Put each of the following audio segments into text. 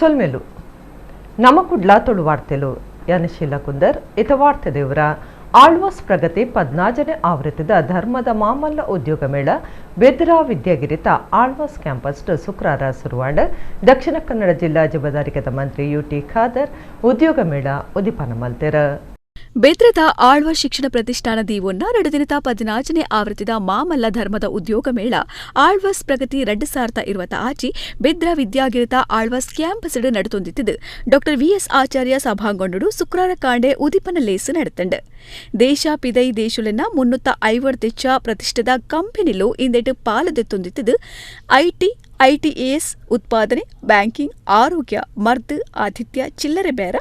ಸೊಲ್ಮೆಲು ನಮಕುಡ್ಲ ತೊಳು ವಾರ್ತೆಲು ಯಾನಶೀಲ ಕುಂದರ್ ಇತ ವಾರ್ತೆ ದೇವರ ಆಳ್ವಾಸ್ ಪ್ರಗತಿ 14ನೇ ಆವೃತ್ತಿದ ಧರ್ಮದ ಮಾಮಲ್ಲ ಉದ್ಯೋಗ ಮೇಳ ಬೆದ್ರಾ ವಿದ್ಯಾಗಿರಿತ ಆಳ್ವಾಸ್ ಕ್ಯಾಂಪಸ್ ಶುಕ್ರವಾರ ಶುರುವಾಂಡ ದಕ್ಷಿಣ ಕನ್ನಡ ಜಿಲ್ಲಾ ಜವಾಬ್ದಾರಿಕದ ಮಂತ್ರಿ ಯುಟಿ ಖಾದರ್ ಉದ್ಯೋಗ ಮೇಳ ಉದಿಪಾನ ಮಲ್ತೆರ ಬೆದ್ರದ ಆಳ್ವ ಶಿಕ್ಷಣ ಪ್ರತಿಷ್ಠಾನದಿ ಒನ್ನಾರಡು ದಿನದ 14ನೇ ಆವೃತ್ತಿದ ಮಾಮಲ್ಲ ಧರ್ಮದ ಉದ್ಯೋಗ ಮೇಳ ಆಳ್ವಾಸ್ ಪ್ರಗತಿ 2026 ಬೆದ್ರ ವಿದ್ಯಾಗಿರಿತ ಆಳ್ವಾಸ್ ಕ್ಯಾಂಪಸ್ ನಡುತೊಂದಿತ್ತಿದ್ದು ಡಾ ವಿಎಸ್ ಆಚಾರ್ಯ ಸಭಾಂಗೊಂಡು ಶುಕ್ರವಾರ ಕಾಂಡೆ ಉದಿಪನ ಲೇಸು ನಡೆತಂಡು ದೇಶ ಪಿದೈ ದೇಶುಲೆನ 350 ಪ್ರತಿಷ್ಠಿತ ಕಂಪನಿಲು ಇಂದೆಟ್ಟು ಪಾಲದೆತ್ತೊಂದಿತ್ತಿದ್ದು ಐಟಿಎಎಸ್ ಉತ್ಪಾದನೆ ಬ್ಯಾಂಕಿಂಗ್ ಆರೋಗ್ಯ ಮರ್ದು ಆತಿಥ್ಯ ಚಿಲ್ಲರೆ ಬೇರ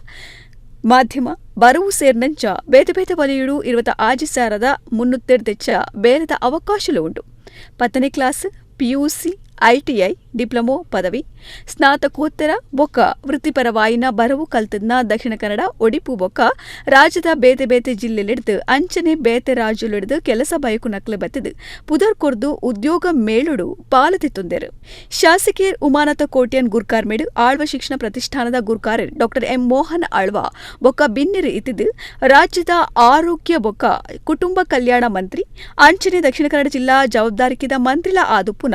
ಮಾಧ್ಯಮ ಬರವು ಸೇರಿನಂಚ ಬೇತೆ ಬೇತೆ ವಲಯಗಳು 26,300 ಬೇರೆದ ಅವಕಾಶಲು ಉಂಟು 10ನೇ ಕ್ಲಾಸ್ ಪಿಯುಸಿ ಐಟಿಐ ಡಿಪ್ಲೊಮೊ ಪದವಿ ಸ್ನಾತಕೋತ್ತರ ಬೊಕ್ಕ ವೃತ್ತಿಪರವಾಯಿನ ಬರವು ಕಲ್ತದ್ನ ದಕ್ಷಿಣ ಕನ್ನಡ ಒಡಿಪು ಬೊಕ್ಕ ರಾಜ್ಯದ ಬೇತೆ ಬೇತೆ ಜಿಲ್ಲೆಲಿಡ್ದು ಅಂಚನೆ ಬೇತೆ ರಾಜ್ಯಲಿಡ್ದು ಕೆಲಸ ಬಯಕು ನಕ್ಲೆ ಬತ್ತಿದ್ದು ಪುದರ್ ಕೊರ್ದು ಉದ್ಯೋಗ ಮೇಳುಡು ಪಾಲತಿತ್ತೊಂದೆರು ಶಾಸಕೀಯ ಉಮಾನತ ಕೋಟ್ಯನ್ ಗುರ್ಕಾರ್ಮೇಡು ಆಳ್ವ ಶಿಕ್ಷಣ ಪ್ರತಿಷ್ಠಾನದ ಗುರ್ಕಾರ್ ಡಾ ಎಂ ಮೋಹನ್ ಆಳ್ವ ಬೊಕ್ಕ ಬಿನ್ನಿರು ಇತ್ತಿದ್ದು ರಾಜ್ಯದ ಆರೋಗ್ಯ ಬೊಕ್ಕ ಕುಟುಂಬ ಕಲ್ಯಾಣ ಮಂತ್ರಿ ಅಂಚನೆ ದಕ್ಷಿಣ ಕನ್ನಡ ಜಿಲ್ಲಾ ಜವಾಬ್ದಾರಿಕಿದ ಮಂತ್ರಿಲ ಆದುಪ್ಪುನ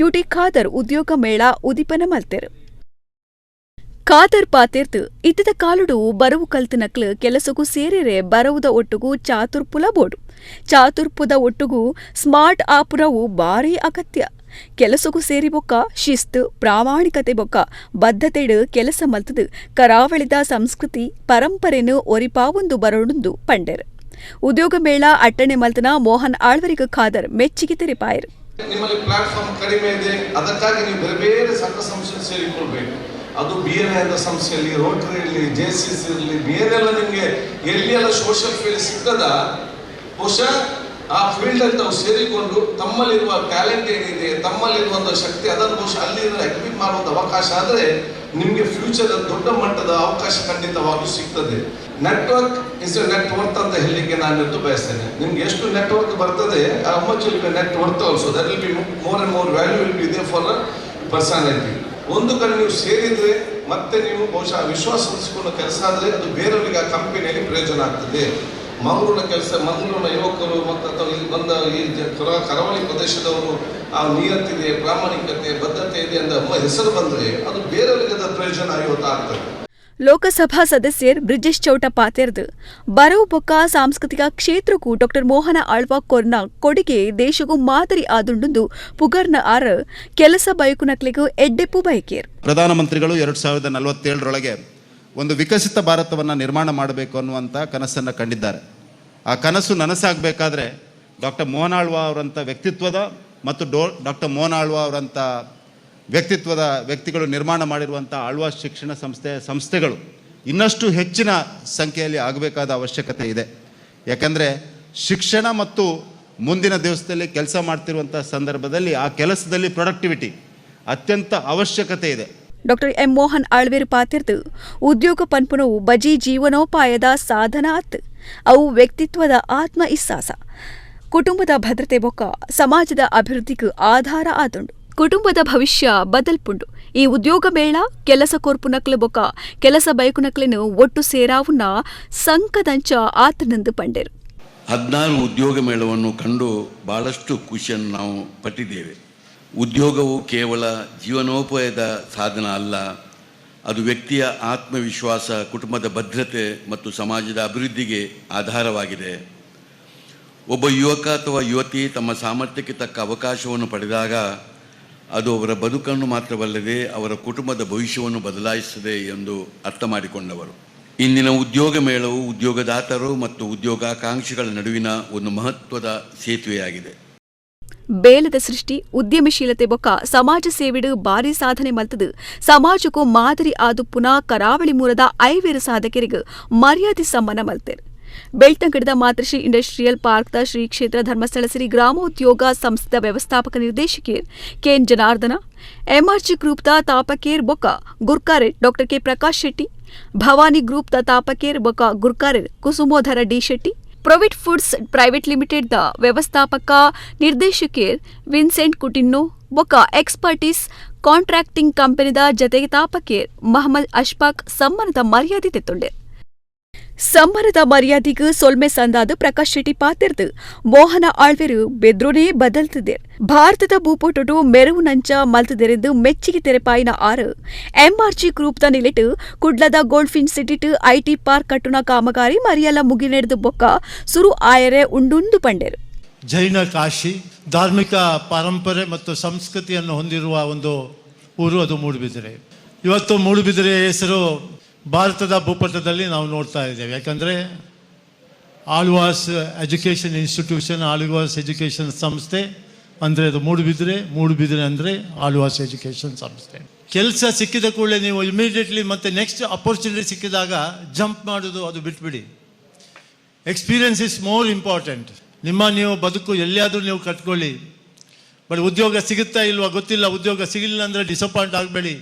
ಯುಟಿ ಖಾದರ್ ಉದ್ಯೋಗ ಮೇಳ ಉದಿಪನ ಮಲ್ತೆರು ಖಾದರ್ ಪಾತೆರ್ತು ಇತ್ತದ ಕಾಲುಡು ಬರವು ಕಲ್ತು ನಕ್ಲು ಕೆಲಸಗೂ ಸೇರಿರೆ ಬರವುದ ಒಟ್ಟುಗೂ ಚಾತುರ್ಪುಲ ಬೋಡು ಚಾತುರ್ಪುದ ಒಟ್ಟುಗೂ ಸ್ಮಾರ್ಟ್ ಆಪುರವು ಬಾರಿ ಅಗತ್ಯ ಕೆಲಸಗೂ ಸೇರಿ ಬೊಕ್ಕ ಶಿಸ್ತು ಪ್ರಾಮಾಣಿಕತೆ ಬೊಕ್ಕ ಬದ್ಧತೆಡು ಕೆಲಸ ಮಲ್ತದು ಕರಾವಳಿದ ಸಂಸ್ಕೃತಿ ಪರಂಪರೆನು ಒರಿಪಾವೊಂದು ಬರೋಣುಂದು ಪಂಡೆರು ಉದ್ಯೋಗ ಮೇಳ ಅಟ್ಟಣೆ ಮಲ್ತನ ಮೋಹನ್ ಆಳ್ವರಿಗ ಖಾದರ್ ಮೆಚ್ಚಿಗೆ ತೆರಿಪಾಯರು ನಿಮ್ಮಲ್ಲಿ ಪ್ಲಾಟ್ಫಾರ್ಮ್ ಕಡಿಮೆ ಇದೆ, ಅದಕ್ಕಾಗಿ ನೀವು ಬೇರೆ ಬೇರೆ ಸಂಘ ಸಂಸ್ಥೆಯಲ್ಲಿ ಸೇರಿಕೊಳ್ಬೇಕು. ಅದು BNI ಸಂಸ್ಥೆಯಲ್ಲಿ, ರೋಟರಿಯಲ್ಲಿ, JCC ಇರಲಿ, ಬೇರೆಲ್ಲ ನಿಮಗೆ ಎಲ್ಲಿಯೆಲ್ಲ ಸೋಷಿಯಲ್ ಫೀಲ್ಡ್ ಸಿಗ್ತದ ಬಹುಶಃ ಆ ಫೀಲ್ಡ್ ಅಲ್ಲಿ ತಾವು ಸೇರಿಕೊಂಡು ತಮ್ಮಲ್ಲಿರುವ ಟ್ಯಾಲೆಂಟ್ ಏನಿದೆ, ತಮ್ಮಲ್ಲಿರುವ ಒಂದು ಶಕ್ತಿ ಅದನ್ನು ಬಹುಶಃ ಅಲ್ಲಿ ಎಕ್ಸಿಬಿಟ್ ಮಾಡುವಂಥ ಅವಕಾಶ ಆದರೆ ನಿಮಗೆ ಫ್ಯೂಚರ್ ದೊಡ್ಡ ಮಟ್ಟದ ಅವಕಾಶ ಖಂಡಿತವಾಗೂ ಸಿಗ್ತದೆ. ನೆಟ್ವರ್ಕ್ ಇಸ್ ಎ ನೆಟ್ವರ್ಕ್ ಅಂತ ಹೇಳಲಿಕ್ಕೆ ನಾನು ಬಯಸ್ತೇನೆ. ನಿಮ್ಗೆ ಎಷ್ಟು ನೆಟ್ವರ್ಕ್ ಬರ್ತದೆ how much will be net worth also, that will be more and more value will be there for a personality. ಒಂದು ಕಡೆ ನೀವು ಸೇರಿದ್ರೆ ಮತ್ತೆ ನೀವು ಬಹುಶಃ ವಿಶ್ವಾಸ ಉಳಿಸಿಕೊಂಡು ಕೆಲಸ ಆದರೆ ಅದು ಬೇರೆಯವರಿಗೆ ಆ ಕಂಪನಿಯಲ್ಲಿ ಪ್ರಯೋಜನ ಆಗ್ತದೆ. ಮಂಗಳೂರಿನ ಯುವಕರು ಮತ್ತು ಇಲ್ಲಿ ಬಂದ ಈ ಕರಾವಳಿ ಪ್ರದೇಶದವರು ಆ ನಿಯತ್ತಿದೆ, ಪ್ರಾಮಾಣಿಕತೆ, ಬದ್ಧತೆ ಇದೆ ಅಂತ ಹೆಸರು ಬಂದರೆ ಅದು ಬೇರೆಯವರಿಗೆ ಅದರ ಪ್ರಯೋಜನ ಆಗ್ತದೆ. ಲೋಕಸಭಾ ಸದಸ್ಯರ್ ಬ್ರಿಜೇಶ್ ಚೌಟ ಪಾತೆರ್ದು ಬರವು ಬೊಕ್ಕ ಸಾಂಸ್ಕೃತಿಕ ಕ್ಷೇತ್ರಕ್ಕೂ ಡಾ ಮೋಹನ ಆಳ್ವ ಕೊರ್ನ ಕೊಡುಗೆ ದೇಶಗೂ ಮಾದರಿ ಆದುಂಡು ಪುಗರ್ನ ಆರ ಕೆಲಸ ಬಯಕು ನಕ್ಲೆಗೂ ಎಡ್ಡೆಪ್ಪು ಬಯಕೇರ್. ಪ್ರಧಾನಮಂತ್ರಿಗಳು 2047 ಒಂದು ವಿಕಸಿತ ಭಾರತವನ್ನು ನಿರ್ಮಾಣ ಮಾಡಬೇಕು ಅನ್ನುವಂಥ ಕನಸನ್ನು ಕಂಡಿದ್ದಾರೆ. ಆ ಕನಸು ನನಸಾಗಬೇಕಾದ್ರೆ ಡಾಕ್ಟರ್ ಮೋಹನ್ ಆಳ್ವ ಅವರಂಥ ವ್ಯಕ್ತಿತ್ವದ ಮತ್ತು ಡಾಕ್ಟರ್ ಮೋಹನ್ ಆಳ್ವ ಅವರಂಥ ವ್ಯಕ್ತಿತ್ವದ ವ್ಯಕ್ತಿಗಳು ನಿರ್ಮಾಣ ಮಾಡಿರುವಂಥ ಆಳ್ವ ಶಿಕ್ಷಣ ಸಂಸ್ಥೆಗಳು ಇನ್ನಷ್ಟು ಹೆಚ್ಚಿನ ಸಂಖ್ಯೆಯಲ್ಲಿ ಆಗಬೇಕಾದ ಅವಶ್ಯಕತೆ ಇದೆ. ಯಾಕಂದರೆ ಶಿಕ್ಷಣ ಮತ್ತು ಮುಂದಿನ ದಿವಸದಲ್ಲಿ ಕೆಲಸ ಮಾಡ್ತಿರುವಂಥ ಸಂದರ್ಭದಲ್ಲಿ ಆ ಕೆಲಸದಲ್ಲಿ ಪ್ರೊಡಕ್ಟಿವಿಟಿ ಅತ್ಯಂತ ಅವಶ್ಯಕತೆ ಇದೆ. ಡಾ ಎಂ ಮೋಹನ್ ಆಳ್ವೇರು ಪಾತಿರ್ದು ಉದ್ಯೋಗ ಪನ್ಪುನವು ಬಜಿ ಜೀವನೋಪಾಯದ ಸಾಧನ ಆತ್. ಅವು ವ್ಯಕ್ತಿತ್ವದ ಆತ್ಮ ಇಸ್ಸಾಸ, ಕುಟುಂಬದ ಭದ್ರತೆ ಬೊಕ್ಕ ಸಮಾಜದ ಅಭಿವೃದ್ಧಿಗೂ ಆಧಾರ ಆತುಂಡು. ಕುಟುಂಬದ ಭವಿಷ್ಯ ಬದಲ್ಪುಂಡು. ಈ ಉದ್ಯೋಗ ಮೇಳ ಕೆಲಸ ಕೊರ್ಪುನಕ್ಲು ಬೊಕ್ಕ ಕೆಲಸ ಬಯಕುನಕ್ಲೆನು ಒಟ್ಟು ಸೇರಾವುನ ಸಂಕದಂಚ ಆತನಂದು ಪಂಡೆರು. 14 ಉದ್ಯೋಗ ಮೇಳವನ್ನು ಕಂಡು ಬಹಳಷ್ಟು ಖುಷಿಯನ್ನು ನಾವು ಪಟ್ಟಿದ್ದೇವೆ. ಉದ್ಯೋಗವು ಕೇವಲ ಜೀವನೋಪಾಯದ ಸಾಧನ ಅಲ್ಲ, ಅದು ವ್ಯಕ್ತಿಯ ಆತ್ಮವಿಶ್ವಾಸ, ಕುಟುಂಬದ ಭದ್ರತೆ ಮತ್ತು ಸಮಾಜದ ಅಭಿವೃದ್ಧಿಗೆ ಆಧಾರವಾಗಿದೆ. ಒಬ್ಬ ಯುವಕ ಅಥವಾ ಯುವತಿ ತಮ್ಮ ಸಾಮರ್ಥ್ಯಕ್ಕೆ ತಕ್ಕ ಅವಕಾಶವನ್ನು ಪಡೆದಾಗ ಅದು ಅವರ ಬದುಕನ್ನು ಮಾತ್ರವಲ್ಲದೆ ಅವರ ಕುಟುಂಬದ ಭವಿಷ್ಯವನ್ನು ಬದಲಾಯಿಸುತ್ತದೆ ಎಂದು ಅರ್ಥ ಮಾಡಿಕೊಂಡವರು. ಇಂದಿನ ಉದ್ಯೋಗ ಮೇಳವು ಉದ್ಯೋಗದಾತರು ಮತ್ತು ಉದ್ಯೋಗಾಕಾಂಕ್ಷಿಗಳ ನಡುವಿನ ಒಂದು ಮಹತ್ವದ ಸೇತುವೆಯಾಗಿದೆ. ಬೇಲದ ಸೃಷ್ಟಿ, ಉದ್ಯಮಶೀಲತೆ ಬೊಕ್ಕ ಸಮಾಜ ಸೇವೆಡು ಬಾರಿ ಸಾಧನೆ ಮಲ್ತದು ಸಮಾಜಕ್ಕೂ ಮಾದರಿ ಆದುಪ್ಪುನ ಕರಾವಳಿ ಮೂಲದ 5 ಸಾಧಕರಿಗೆ ಮರ್ಯಾದೆ ಸಮ್ಮಾನ ಮಲ್ತೆರು. ಬೆಳ್ತಂಗಡದ ಮಾತೃಶ್ರೀ ಇಂಡಸ್ಟ್ರಿಯಲ್ ಪಾರ್ಕ್ದ ಶ್ರೀ ಕ್ಷೇತ್ರ ಧರ್ಮಸ್ಥಳ ಶ್ರೀ ಗ್ರಾಮೋದ್ಯೋಗ ಸಂಸ್ಥೆದ ವ್ಯವಸ್ಥಾಪಕ ನಿರ್ದೇಶಕೇರ್ ಕೆಎನ್ ಜನಾರ್ದನ, ಎಂಆರ್ಜಿ ಗ್ರೂಪ್ದ ತಾಪಕೇರ್ ಬೊಕ್ಕ ಗುರ್ಕಾರ್ ಡಾ ಕೆ ಪ್ರಕಾಶ್ ಶೆಟ್ಟಿ, ಭವಾನಿ ಗ್ರೂಪ್ದ ತಾಪಕೇರ್ ಬೊಕ್ಕ ಗುರ್ಕಾರ್ Kusumodhara D Shetty, Provit Foods Private Limited ದ ವ್ಯವಸ್ಥಾಪಕ ನಿರ್ದೇಶಕೇರ್ ವಿನ್ಸೆಂಟ್ ಕುಟಿನ್ನೋ, ఒక ಎಕ್ಸ್ಪರ್ಟೀಸ್ ಕಾಂಟ್ರಾಕ್ಟಿಂಗ್ ಕಂಪನಿದ ಜತೆಗೆ ತಾಪಕ್ಕೆ ಮಹಮ್ಮದ್ ಅಶ್ಫಾಕ್ ಸಮ್ಮಾನದ ಮರ್ಯಾದೆ ತೆತ್ತೊಂಡೆ. ಸಮ್ಮಾನದ ಮರ್ಯಾದೆಗೆ ಸೊಲ್ಮೆ ಸಂದಾದ ಪ್ರಕಾಶ್ ಶೆಟ್ಟಿ ಪಾತಿರ್ದು ಮೋಹನ ಆಳ್ವೆರು ಬೆದ್ರೋನೇ ಬದಲ್ತಿದ್ದೆ. ಭಾರತದ ಭೂಪಟು ಮೆರವು ನಂಚ ಮಲ್ತದೆರೆಂದು ಮೆಚ್ಚಿಗೆ ತೆರೆಪಾಯಿನ ಆರು ಎಂಆರ್ಜಿ ಗ್ರೂಪ್ದ ನಿಲಿಟ್ಟು ಕುಡ್ಲದ ಗೋಲ್ಡ್ಫಿನ್ ಸಿಟಿಟ್ ಐಟಿ ಪಾರ್ಕ್ ಕಟ್ಟುನ ಕಾಮಗಾರಿ ಮರಿಯಲ್ಲ ಮುಗಿನೆಡೆದು ಬೊಕ್ಕ ಸುರು ಆಯರೆ ಉಂಡುಂದು ಪಂಡೇರು. ಜೈನ ಕಾಶಿ, ಧಾರ್ಮಿಕ ಪರಂಪರೆ ಮತ್ತು ಸಂಸ್ಕೃತಿಯನ್ನು ಹೊಂದಿರುವ ಒಂದು ಊರು ಅದು ಮೂಡುಬಿದಿರೆ. ಇವತ್ತು ಮೂಡುಬಿದಿರೆಯ ಹೆಸರು ಭಾರತದ ಭೂಪಟದಲ್ಲಿ ನಾವು ನೋಡ್ತಾ ಇದ್ದೇವೆ. ಯಾಕಂದರೆ Alva's education institution, Alva's education ಸಂಸ್ಥೆ ಅಂದರೆ ಅದು ಮೂಡುಬಿದಿರೆ ಅಂದರೆ ಆಳ್ವಾಸ್ ಎಜುಕೇಷನ್ ಸಂಸ್ಥೆ. ಕೆಲಸ ಸಿಕ್ಕಿದ ಕೂಡಲೇ ನೀವು ಇಮಿಡಿಯೇಟ್ಲಿ ಮತ್ತೆ ನೆಕ್ಸ್ಟ್ ಅಪರ್ಚುನಿಟಿ ಸಿಕ್ಕಿದಾಗ ಜಂಪ್ ಮಾಡೋದು ಅದು ಬಿಟ್ಬಿಡಿ. Experience is more important. ನೀವು ಬದುಕು ಎಲ್ಲಿಯಾದರೂ ನೀವು ಕಟ್ಕೊಳ್ಳಿ, ಬಟ್ ಉದ್ಯೋಗ ಸಿಗುತ್ತಾ ಇಲ್ವಾ ಗೊತ್ತಿಲ್ಲ. ಉದ್ಯೋಗ ಸಿಗಲಿಲ್ಲ ಅಂದರೆ ಡಿಸಪಾಯಿಂಟ್ ಆಗಬೇಡಿ.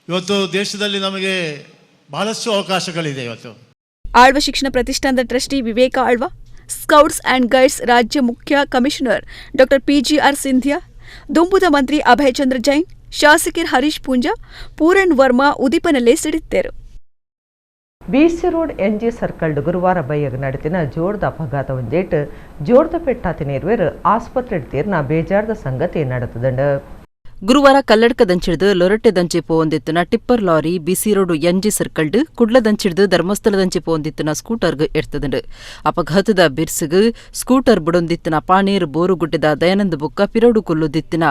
ಇವತ್ತು ದೇಶದಲ್ಲಿ ನಮಗೆ ಬಹಳಷ್ಟು ಅವಕಾಶಗಳಿದೆ. ಇವತ್ತು ಆಳ್ವ ಶಿಕ್ಷಣ ಪ್ರತಿಷ್ಠಾನದ trustee Vivek Alva, scouts and guides ರಾಜ್ಯ ಮುಖ್ಯ ಕಮಿಷನರ್ ಡಾ ಪಿಜಿಆರ್ ಸಿಂಧಿಯಾ, ದುಂಬುದ ಮಂತ್ರಿ ಅಭಯ್ ಚಂದ್ರ ಜೈನ್, ಶಾಸಕರು ಹರೀಶ್ ಪೂಂಜಾ, ಪೂರಣ್ ವರ್ಮಾ ಉದಿಪನಲ್ಲೇ ಸಿಡಿತ್ತೇರು. ಬಿಸಿ ರೋಡ್ ಎನ್ಜಿ ಸರ್ಕಲ್ ಗುರುವಾರ ಬೈಯಗ ನಡೆತಿನ ಜೋರ್ದ ಅಪಘಾತ ಒಂದೇಟ್ ಜೋರ್ದ ಪೆಟ್ಟಾತಿ ನೇರ್ವೇರು ಆಸ್ಪತ್ರೆ ತೀರ್ನ ಬೇಜಾರ್ದ ಸಂಗತಿ ನಡೆತದಂಡ. ಗುರುವಾರ ಕಲ್ಲಡ್ಕದಂಚಿಡ್ದು ಲೊರಟ್ಟೆದಂಚೆ ಪೋವಂದಿತ್ತಿನ ಟಿಪ್ಪರ್ ಲಾರಿ ಬಿಸಿ ರೋಡು ಎನ್ಜಿ ಸರ್ಕಲ್ಡ್ ಕುಡ್ಲದಂಚಿಡ್ದು ಧರ್ಮಸ್ಥಳದಂಚೆ ಪೋವಂದಿತ್ತಿನ ಸ್ಕೂಟರ್ಗ್ ಎಡ್ತದಂಡು. ಅಪಘಾತದ ಬಿರ್ಸಿಗ್ ಸ್ಕೂಟರ್ ಬುಡೊಂದಿತ್ತಿನ ಪಾಣೇರು ಬೋರುಗುಡ್ಡೆದ ದಯಾನಂದ ಬುಕ್ಕ ಪಿರೋಡು ಕೊಲ್ಲುದಿತ್ತಿನ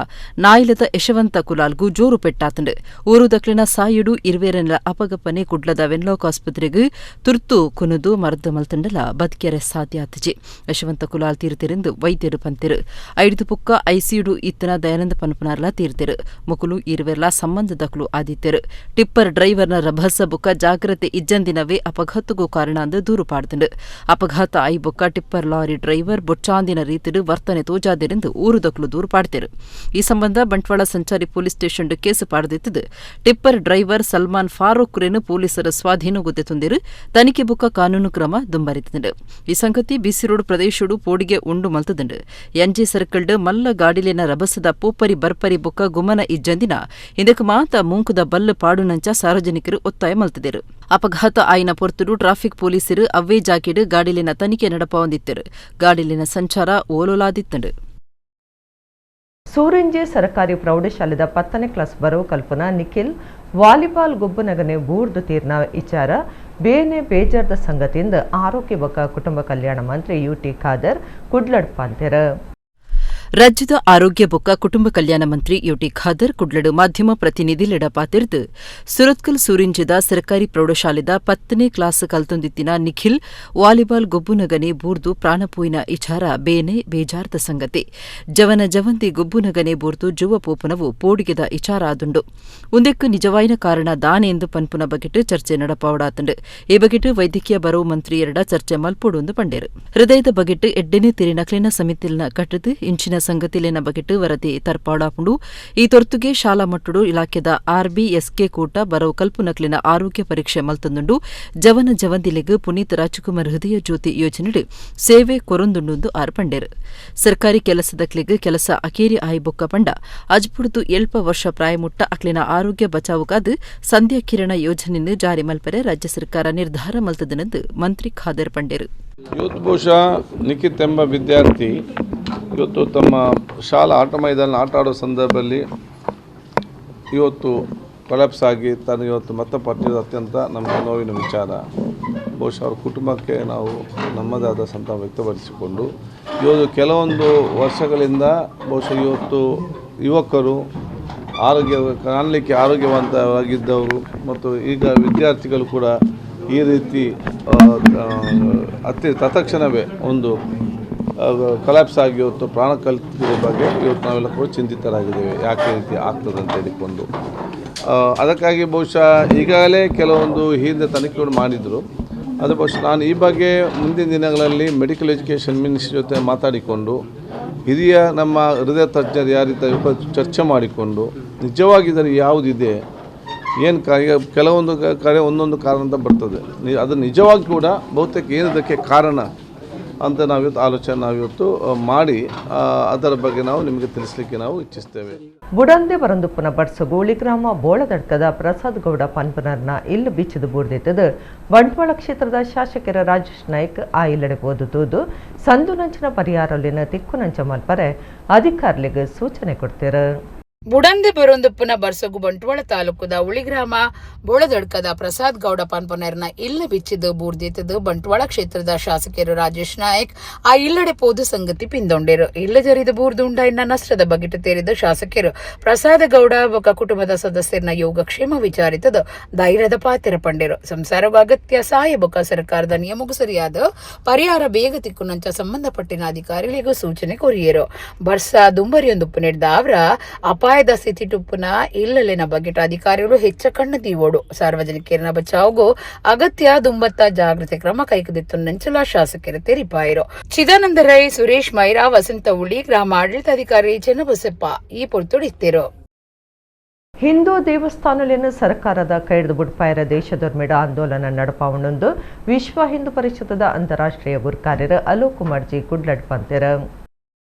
ನಾಯಿಲದ ಯಶವಂತ ಕುಲಾಲ್ಗೂ ಜೋರು ಪೆಟ್ಟಾತಂಡು. ಊರು ದಕ್ಲಿನ ಸಾಯುಡು ಇರುವೇರನ ಅಪಗಪ್ಪನೆ ಕುಡ್ಲದ ವೆನ್ಲಾಕ್ ಆಸ್ಪತ್ರೆಗ್ ತುರ್ತು ಕುನುದು ಮರ್ದ ಮಲ್ತಂಡಲ ಬದುಕೆರೆ ಸಾಧ್ಯ ಆತಿಜಿ. ಯಶವಂತ ಕುಲಾಲ್ ತೀರ್ತಿರೆಂದು ವೈದ್ಯರು ಪಂತಿರು. ಐದು ಪುಕ್ಕ ಐಸಿಯುಡು ಇತ್ತಿನ ದಯಾನಂದ ಪನ್ಪನಾರ್ಲ ತೀರ್ತಿರು. ಮುಕುಲು ಇರುವೆರ್ಲ ಸಂಬಂಧದಕ್ಲು ಆದಿತ್ಯರು. ಟಿಪ್ಪರ್ ಡ್ರೈವರ್ನ ರಭಸ ಬುಕ್ಕ ಜಾಗ್ರತೆ ಇಜ್ಜಂದಿನವೇ ಅಪಘಾತಗೂ ಕಾರಣ ಅಂದು ದೂರು ಪಾಡ್ದಂಡು. ಅಪಘಾತ ಐ ಬುಕ್ಕ ಟಿಪ್ಪರ್ ಲಾರಿ ಡ್ರೈವರ್ ಬೊಚ್ಚಾಂದಿನ ರೀತಿಡು ವರ್ತನೆ ತೋಜಾದಿರೆಂದು ಊರುದಕ್ಲು ದೂರು ಪಾಡ್ತಿರು. ಈ ಸಂಬಂಧ ಬಂಟ್ವಾಳ ಸಂಚಾರಿ ಪೊಲೀಸ್ ಸ್ಟೇಷನ್ ಕೇಸು ಪಾಡ್ದಿತ್ತು. ಟಿಪ್ಪರ್ ಡ್ರೈವರ್ ಸಲ್ಮಾನ್ ಫಾರೂಕ್ ರೇನು ಪೊಲೀಸರ ಸ್ವಾಧೀನಗೊದ್ದೆ ತುಂದಿರು. ತನಿಖೆ ಬುಕ್ಕ ಕಾನೂನು ಕ್ರಮ ದುಂಬರಿತಂಡು. ಈ ಸಂಗತಿ ಬಿಸಿ ರೋಡ್ ಪ್ರದೇಶಡು ಪೋಡಿಗೆ ಉಂಡು ಮಲ್ತದಂಡು. ಎನ್ಜಿ ಸರ್ಕಲ್ಡ್ ಮಲ್ಲ ಗಾಡಿಲಿನ ರಭಸದ ಪೋಪರಿ ಬರ್ಪರಿ ಬುಕ್ಕ ಗುಮನ ಇಜ್ಜಂದಿನ ಇದಕ್ಕೆ ಮಾತ ಮುಂಕುದ ಬಲ್ಲು ಪಾಡುನಂಚ ಸಾರ್ವಜನಿಕರು ಒತ್ತಾಯ ಮಲ್ತಿದ್ದರು. ಅಪಘಾತ ಆಯ್ನ ಪೊರ್ತುಡು ಟ್ರಾಫಿಕ್ ಪೊಲೀಸರು ಅವ್ವೇ ಜಾಕಿಡ್ ಗಾಡಿಲಿನ ತನಿಖೆ ನಡಪಾವಂದಿತ್ತರು. ಗಾಡಿಲಿನ ಸಂಚಾರ ಓಲೋಲಾದಿತ್ತಂಡು. ಸೂರಿಂಜೆ ಸರ್ಕಾರಿ ಪ್ರೌಢಶಾಲೆದ 10ನೇ ಕ್ಲಾಸ್ ಬರೋ ಕಲ್ಪನಾ ನಿಖಿಲ್ ವಾಲಿಬಾಲ್ ಗುಬ್ಬನಗನೆ ಬೂರ್ದು ತೀರ್ನ ವಿಚಾರ ಬೇನೆ ಬೇಜಾರ್ದ ಸಂಗತಿಯಿಂದ ಆರೋಗ್ಯ ಬಕ ಕುಟುಂಬ ಕಲ್ಯಾಣ ಮಂತ್ರಿ ಯುಟಿ ಖಾದರ್ ಕುಡ್ಲಡ್ ಪಾಂತೆರ. ರಾಜ್ಯದ ಆರೋಗ್ಯ ಬೊಕ್ಕ ಕುಟುಂಬ ಕಲ್ಯಾಣ ಮಂತ್ರಿ ಯುಟಿ ಖಾದರ್ ಕುಡ್ಲಡು ಮಾಧ್ಯಮ ಪ್ರತಿನಿಧಿ ಲಿಡಪಾತಿರ್ದು ಸುರತ್ಕಲ್ ಸೂರಿಂಜದ ಸರ್ಕಾರಿ ಪ್ರೌಢಶಾಲೆದ 10ನೇ ಕ್ಲಾಸ್ ಕಲ್ತೊಂದಿತ್ತಿನ ನಿಖಿಲ್ ವಾಲಿಬಾಲ್ ಗುಬ್ಬುನಗನೆ ಬೂರ್ದು ಪ್ರಾಣಪೋಯಿನ ವಿಚಾರ ಬೇನೆ ಬೇಜಾರ್ದ ಸಂಗತಿ. ಜವನ ಜವಂತಿ ಗುಬ್ಬುನಗನೆ ಬೂರ್ದು ಜುವ ಪೋಪುನವು ಪೋಡಿಗೆದ ವಿಚಾರ ಆದುಂಡು. ಉಂದೆಕ್ಕು ನಿಜವಾಯಿನ ಕಾರಣ ದಾನೆ ಎಂದು ಪನ್ಪುನ ಬಗೆಟ್ ಚರ್ಚೆ ನಡಪಾವಡಾತಂಡು. ಈ ಬಗೆಟ್ ವೈದ್ಯಕೀಯ ಬರೋ ಮಂತ್ರಿ ಎರಡ ಚರ್ಚೆ ಮಲ್ಪೊಡುಂದು ಪಂಡೇರು. ಹೃದಯದ ಬಗೆಟ್ ಎಡ್ಡೆನೆ ತಿರಿ ನಕ್ಲಿನ ಸಮಿತಿಲ್ನ ಕಟ್ಟದು ಇಂಚಿನ ಸಂಗತಿಲೇನ ಬಗೆಟ್ ವರದಿ ತರ್ಪಾಡಾಪುಂಡು. ಈ ತೊರ್ತುಗೆ ಶಾಲಾ ಮಟ್ಟುಡು ಇಲಾಖೆದ ಆರ್ಬಿಎಸ್ಕೆ ಕೂಟ ಬರೋ ಕಲ್ಪು ನಕ್ಲಿನ ಆರೋಗ್ಯ ಪರೀಕ್ಷೆ ಮಲ್ತಂದುಂಡು. ಜವನ ಜವಂದಿಲೆಗ್ ಪುನೀತ್ ರಾಜ್ಕುಮಾರ್ ಹೃದಯ ಜ್ಯೋತಿ ಯೋಜನೆಡು ಸೇವೆ ಕೊರೊಂದುಂಡು ಆರು ಪಂಡೇರು. ಸರ್ಕಾರಿ ಕೆಲಸದಕ್ಲೆಗ್ ಕೆಲಸ ಅಕೇರಿ ಆಯಿ ಬೊಕ್ಕ ಪಂಡ ಅಜ್ಪುಡ್ದು 7 ವರ್ಷ ಪ್ರಾಯಮುಟ್ಟ ಅಕ್ಲಿನ ಆರೋಗ್ಯ ಬಚಾವುಗಾದು ಸಂಧ್ಯಾ ಕಿರಣ ಯೋಜನೆಯನ್ನು ಜಾರಿ ಮಲ್ಪರೆ ರಾಜ್ಯ ಸರ್ಕಾರ ನಿರ್ಧಾರ ಮಲ್ತದನೆಂದು ಮಂತ್ರಿ ಖಾದರ್ ಪಂಡೇರು. ಇವತ್ತು ಬಹುಶಃ ನಿಖಿತ್ ಎಂಬ ವಿದ್ಯಾರ್ಥಿ ಇವತ್ತು ತಮ್ಮ ಶಾಲಾ ಆಟ ಮೈದಾನ ಆಟ ಆಡೋ ಸಂದರ್ಭದಲ್ಲಿ ಇವತ್ತು ಕೊಲಾಪ್ಸ್ ಆಗಿ ತನಗೆ ಇವತ್ತು ಮೃತಪಟ್ಟಿರೋದು ಅತ್ಯಂತ ನಮಗೆ ನೋವಿನ ವಿಚಾರ. ಬಹುಶಃ ಅವ್ರ ಕುಟುಂಬಕ್ಕೆ ನಾವು ನಮ್ಮದೇ ಆದ ಸಂತಾಪ ವ್ಯಕ್ತಪಡಿಸಿಕೊಂಡು ಇವತ್ತು ಕೆಲವೊಂದು ವರ್ಷಗಳಿಂದ ಬಹುಶಃ ಇವತ್ತು ಯುವಕರು ಕಾಣಲಿಕ್ಕೆ ಆರೋಗ್ಯವಂತವಾಗಿದ್ದವರು ಮತ್ತು ಈಗ ವಿದ್ಯಾರ್ಥಿಗಳು ಕೂಡ ಈ ರೀತಿ ತತ್ಕ್ಷಣವೇ ಒಂದು ಕೊಲಾಪ್ಸ್ ಆಗಿ ಇವತ್ತು ಪ್ರಾಣ ಕಲಿತಿರೋ ಬಗ್ಗೆ ಇವತ್ತು ನಾವೆಲ್ಲ ಕೂಡ ಚಿಂತಿತರಾಗಿದ್ದೇವೆ. ಯಾಕೆ ರೀತಿ ಆಗ್ತದೆ ಅಂತ ಹೇಳಿಕೊಂಡು ಅದಕ್ಕಾಗಿ ಬಹುಶಃ ಈಗಾಗಲೇ ಕೆಲವೊಂದು ಹಿಂದೆ ತನಿಖೆಗಳು ಮಾಡಿದರು. ಅದು ಬಹುಶಃ ನಾನು ಈ ಬಗ್ಗೆ ಮುಂದಿನ ದಿನಗಳಲ್ಲಿ ಮೆಡಿಕಲ್ ಎಜುಕೇಷನ್ ಮಿನಿಸ್ಟ್ರಿ ಜೊತೆ ಮಾತಾಡಿಕೊಂಡು ಹಿರಿಯ ನಮ್ಮ ಹೃದಯ ತಜ್ಞರು ಯಾರಿದ್ದಾರೆ ಚರ್ಚೆ ಮಾಡಿಕೊಂಡು ನಿಜವಾಗಿ ಇದರಲ್ಲಿ ಯಾವುದಿದೆ ಏನು ಕೆಲವೊಂದು ಕಡೆ ಒಂದೊಂದು ಕಾರಣ ಅಂತ ಬರ್ತದೆ. ಅದು ನಿಜವಾಗಿ ಕೂಡ ಬಹುತೇಕ ಏನದಕ್ಕೆ ಕಾರಣ ಅಂತ ನಾವಿವತ್ತು ಮಾಡಿ ಅದರ ಬಗ್ಗೆ ನಾವು ನಿಮಗೆ ತಿಳಿಸಲಿಕ್ಕೆ ನಾವು ಇಚ್ಛಿಸ್ತೇವೆ. ಬುಡಂದೆ ಬರಂದುಪ್ಪನ ಬಡ್ಸಗು ಉಳಿಗ್ರಾಮ ಬೋಳದಡ್ಕದ ಪ್ರಸಾದ್ ಗೌಡ ಪನ್ಪನರ್ನ ಇಲ್ಲು ಬಿಚ್ಚದು ಬೂರ್ದಿತ್ತದು ಬಂಟ್ವಾಳ ಕ್ಷೇತ್ರದ ಶಾಸಕರ ರಾಜೇಶ್ ನಾಯ್ಕ್ ಆ ಇಲ್ಲಡೆ ಓದುತ್ತುದು ಸಂದು ನಂಚಿನ ಪರಿಹಾರಲಿನ ತಿಕ್ಕು ನಂಚ ಮಲ್ಪರೆ ಅಧಿಕಾರಿಗಳಿಗೆ ಸೂಚನೆ ಕೊಡ್ತಾರೆ. ಬುಡಂದೆ ಬರೊಂದುಪ್ಪನ ಬರ್ಸಗು ಬಂಟ್ವಾಳ ತಾಲೂಕದ ಉಳಿಗ್ರಾಮ ಬೋಳದಡ್ಕದ ಪ್ರಸಾದ್ ಗೌಡ ಪನ್ಪನರ್ನ ಇಲ್ಲ ಬಿಚ್ಚಿದು ಬೂರ್ದಿತ್ತದು ಬಂಟ್ವಾಳ ಕ್ಷೇತ್ರದ ಶಾಸಕರು ರಾಜೇಶ್ ನಾಯ್ಕ್ ಆ ಇಲ್ಲಡೆ ಪೋದು ಸಂಗತಿ ಪಿಂದೊಂಡೇರು. ಇಲ್ಲ ಜರಿದ ಬೂರ್ದುಂಡ ಇನ್ನ ನಷ್ಟದ ಬಗೆಟ್ ತೇರಿದ ಶಾಸಕರು ಪ್ರಸಾದ ಗೌಡ ಬೊಕ್ಕ ಕುಟುಂಬದ ಸದಸ್ಯರನ್ನ ಯೋಗಕ್ಷೇಮ ವಿಚಾರಿತದ ಧೈರ್ಯದ ಪಾತ್ರ ಪಂಡೇರು. ಸಂಸಾರಗ ಅಗತ್ಯ ಸಹಾಯ ಬೊಕ್ಕ ಸರ್ಕಾರದ ನಿಯಮಗೂ ಸರಿಯಾದ ಪರಿಹಾರ ಬೇಗ ತಿಕ್ಕುನಂಚ ಸಂಬಂಧಪಟ್ಟಿನ ಅಧಿಕಾರಿಗಳಿಗೂ ಸೂಚನೆ ಕೊರಿಯರು. ಬರ್ಸ ದುಂಬರಿಯೊಂದುಪ್ಪು ನಡೆದ ಅವರ ಅಪಾಯದ ಸ್ಥಿತಿ ಟುಪ್ಪುನ ಇಲ್ಲಲಿನ ಬಗೆಟ್ ಅಧಿಕಾರಿಗಳು ಹೆಚ್ಚ ಕಣ್ಣು ತೀವೋಡು ಸಾರ್ವಜನಿಕರನ್ನ ಬಚಾವ್ಗೂ ಅಗತ್ಯ ದುಂಬತ್ತ ಜಾಗೃತಿ ಕ್ರಮ ಕೈಗೊಳ್ಳಿತ್ತು ನಂಚಲ ಶಾಸಕರು ತೆರಿಪಾಯಿರು. ಚಿದಾನಂದ ರೈ, ಸುರೇಶ್ ಮೈರಾ, ವಸಂತ ಉಳಿ, ಗ್ರಾಮ ಆಡಳಿತಾಧಿಕಾರಿ ಚೆನ್ನಬಸಪ್ಪ ಈ ಪೊರ್ತುಡಿತ್ತಿರು. ಹಿಂದೂ ದೇವಸ್ಥಾನಗಳನ್ನು ಸರ್ಕಾರದ ಕೈಡ್ದು ಬುಡ್ಪಾಯರ ದೇಶದೊರ್ಮೆಡ ಆಂದೋಲನ ನಡಪಾವಣೊಂದು ವಿಶ್ವ ಹಿಂದೂ ಪರಿಷತ್ತದ ಅಂತಾರಾಷ್ಟ್ರೀಯ ಗುರುಕಾರ್ಯರು ಅಲೋಕ್ ಕುಮಾರ್ ಜಿ ಕುಡ್ಲಡ್ ಪಂತೆರ.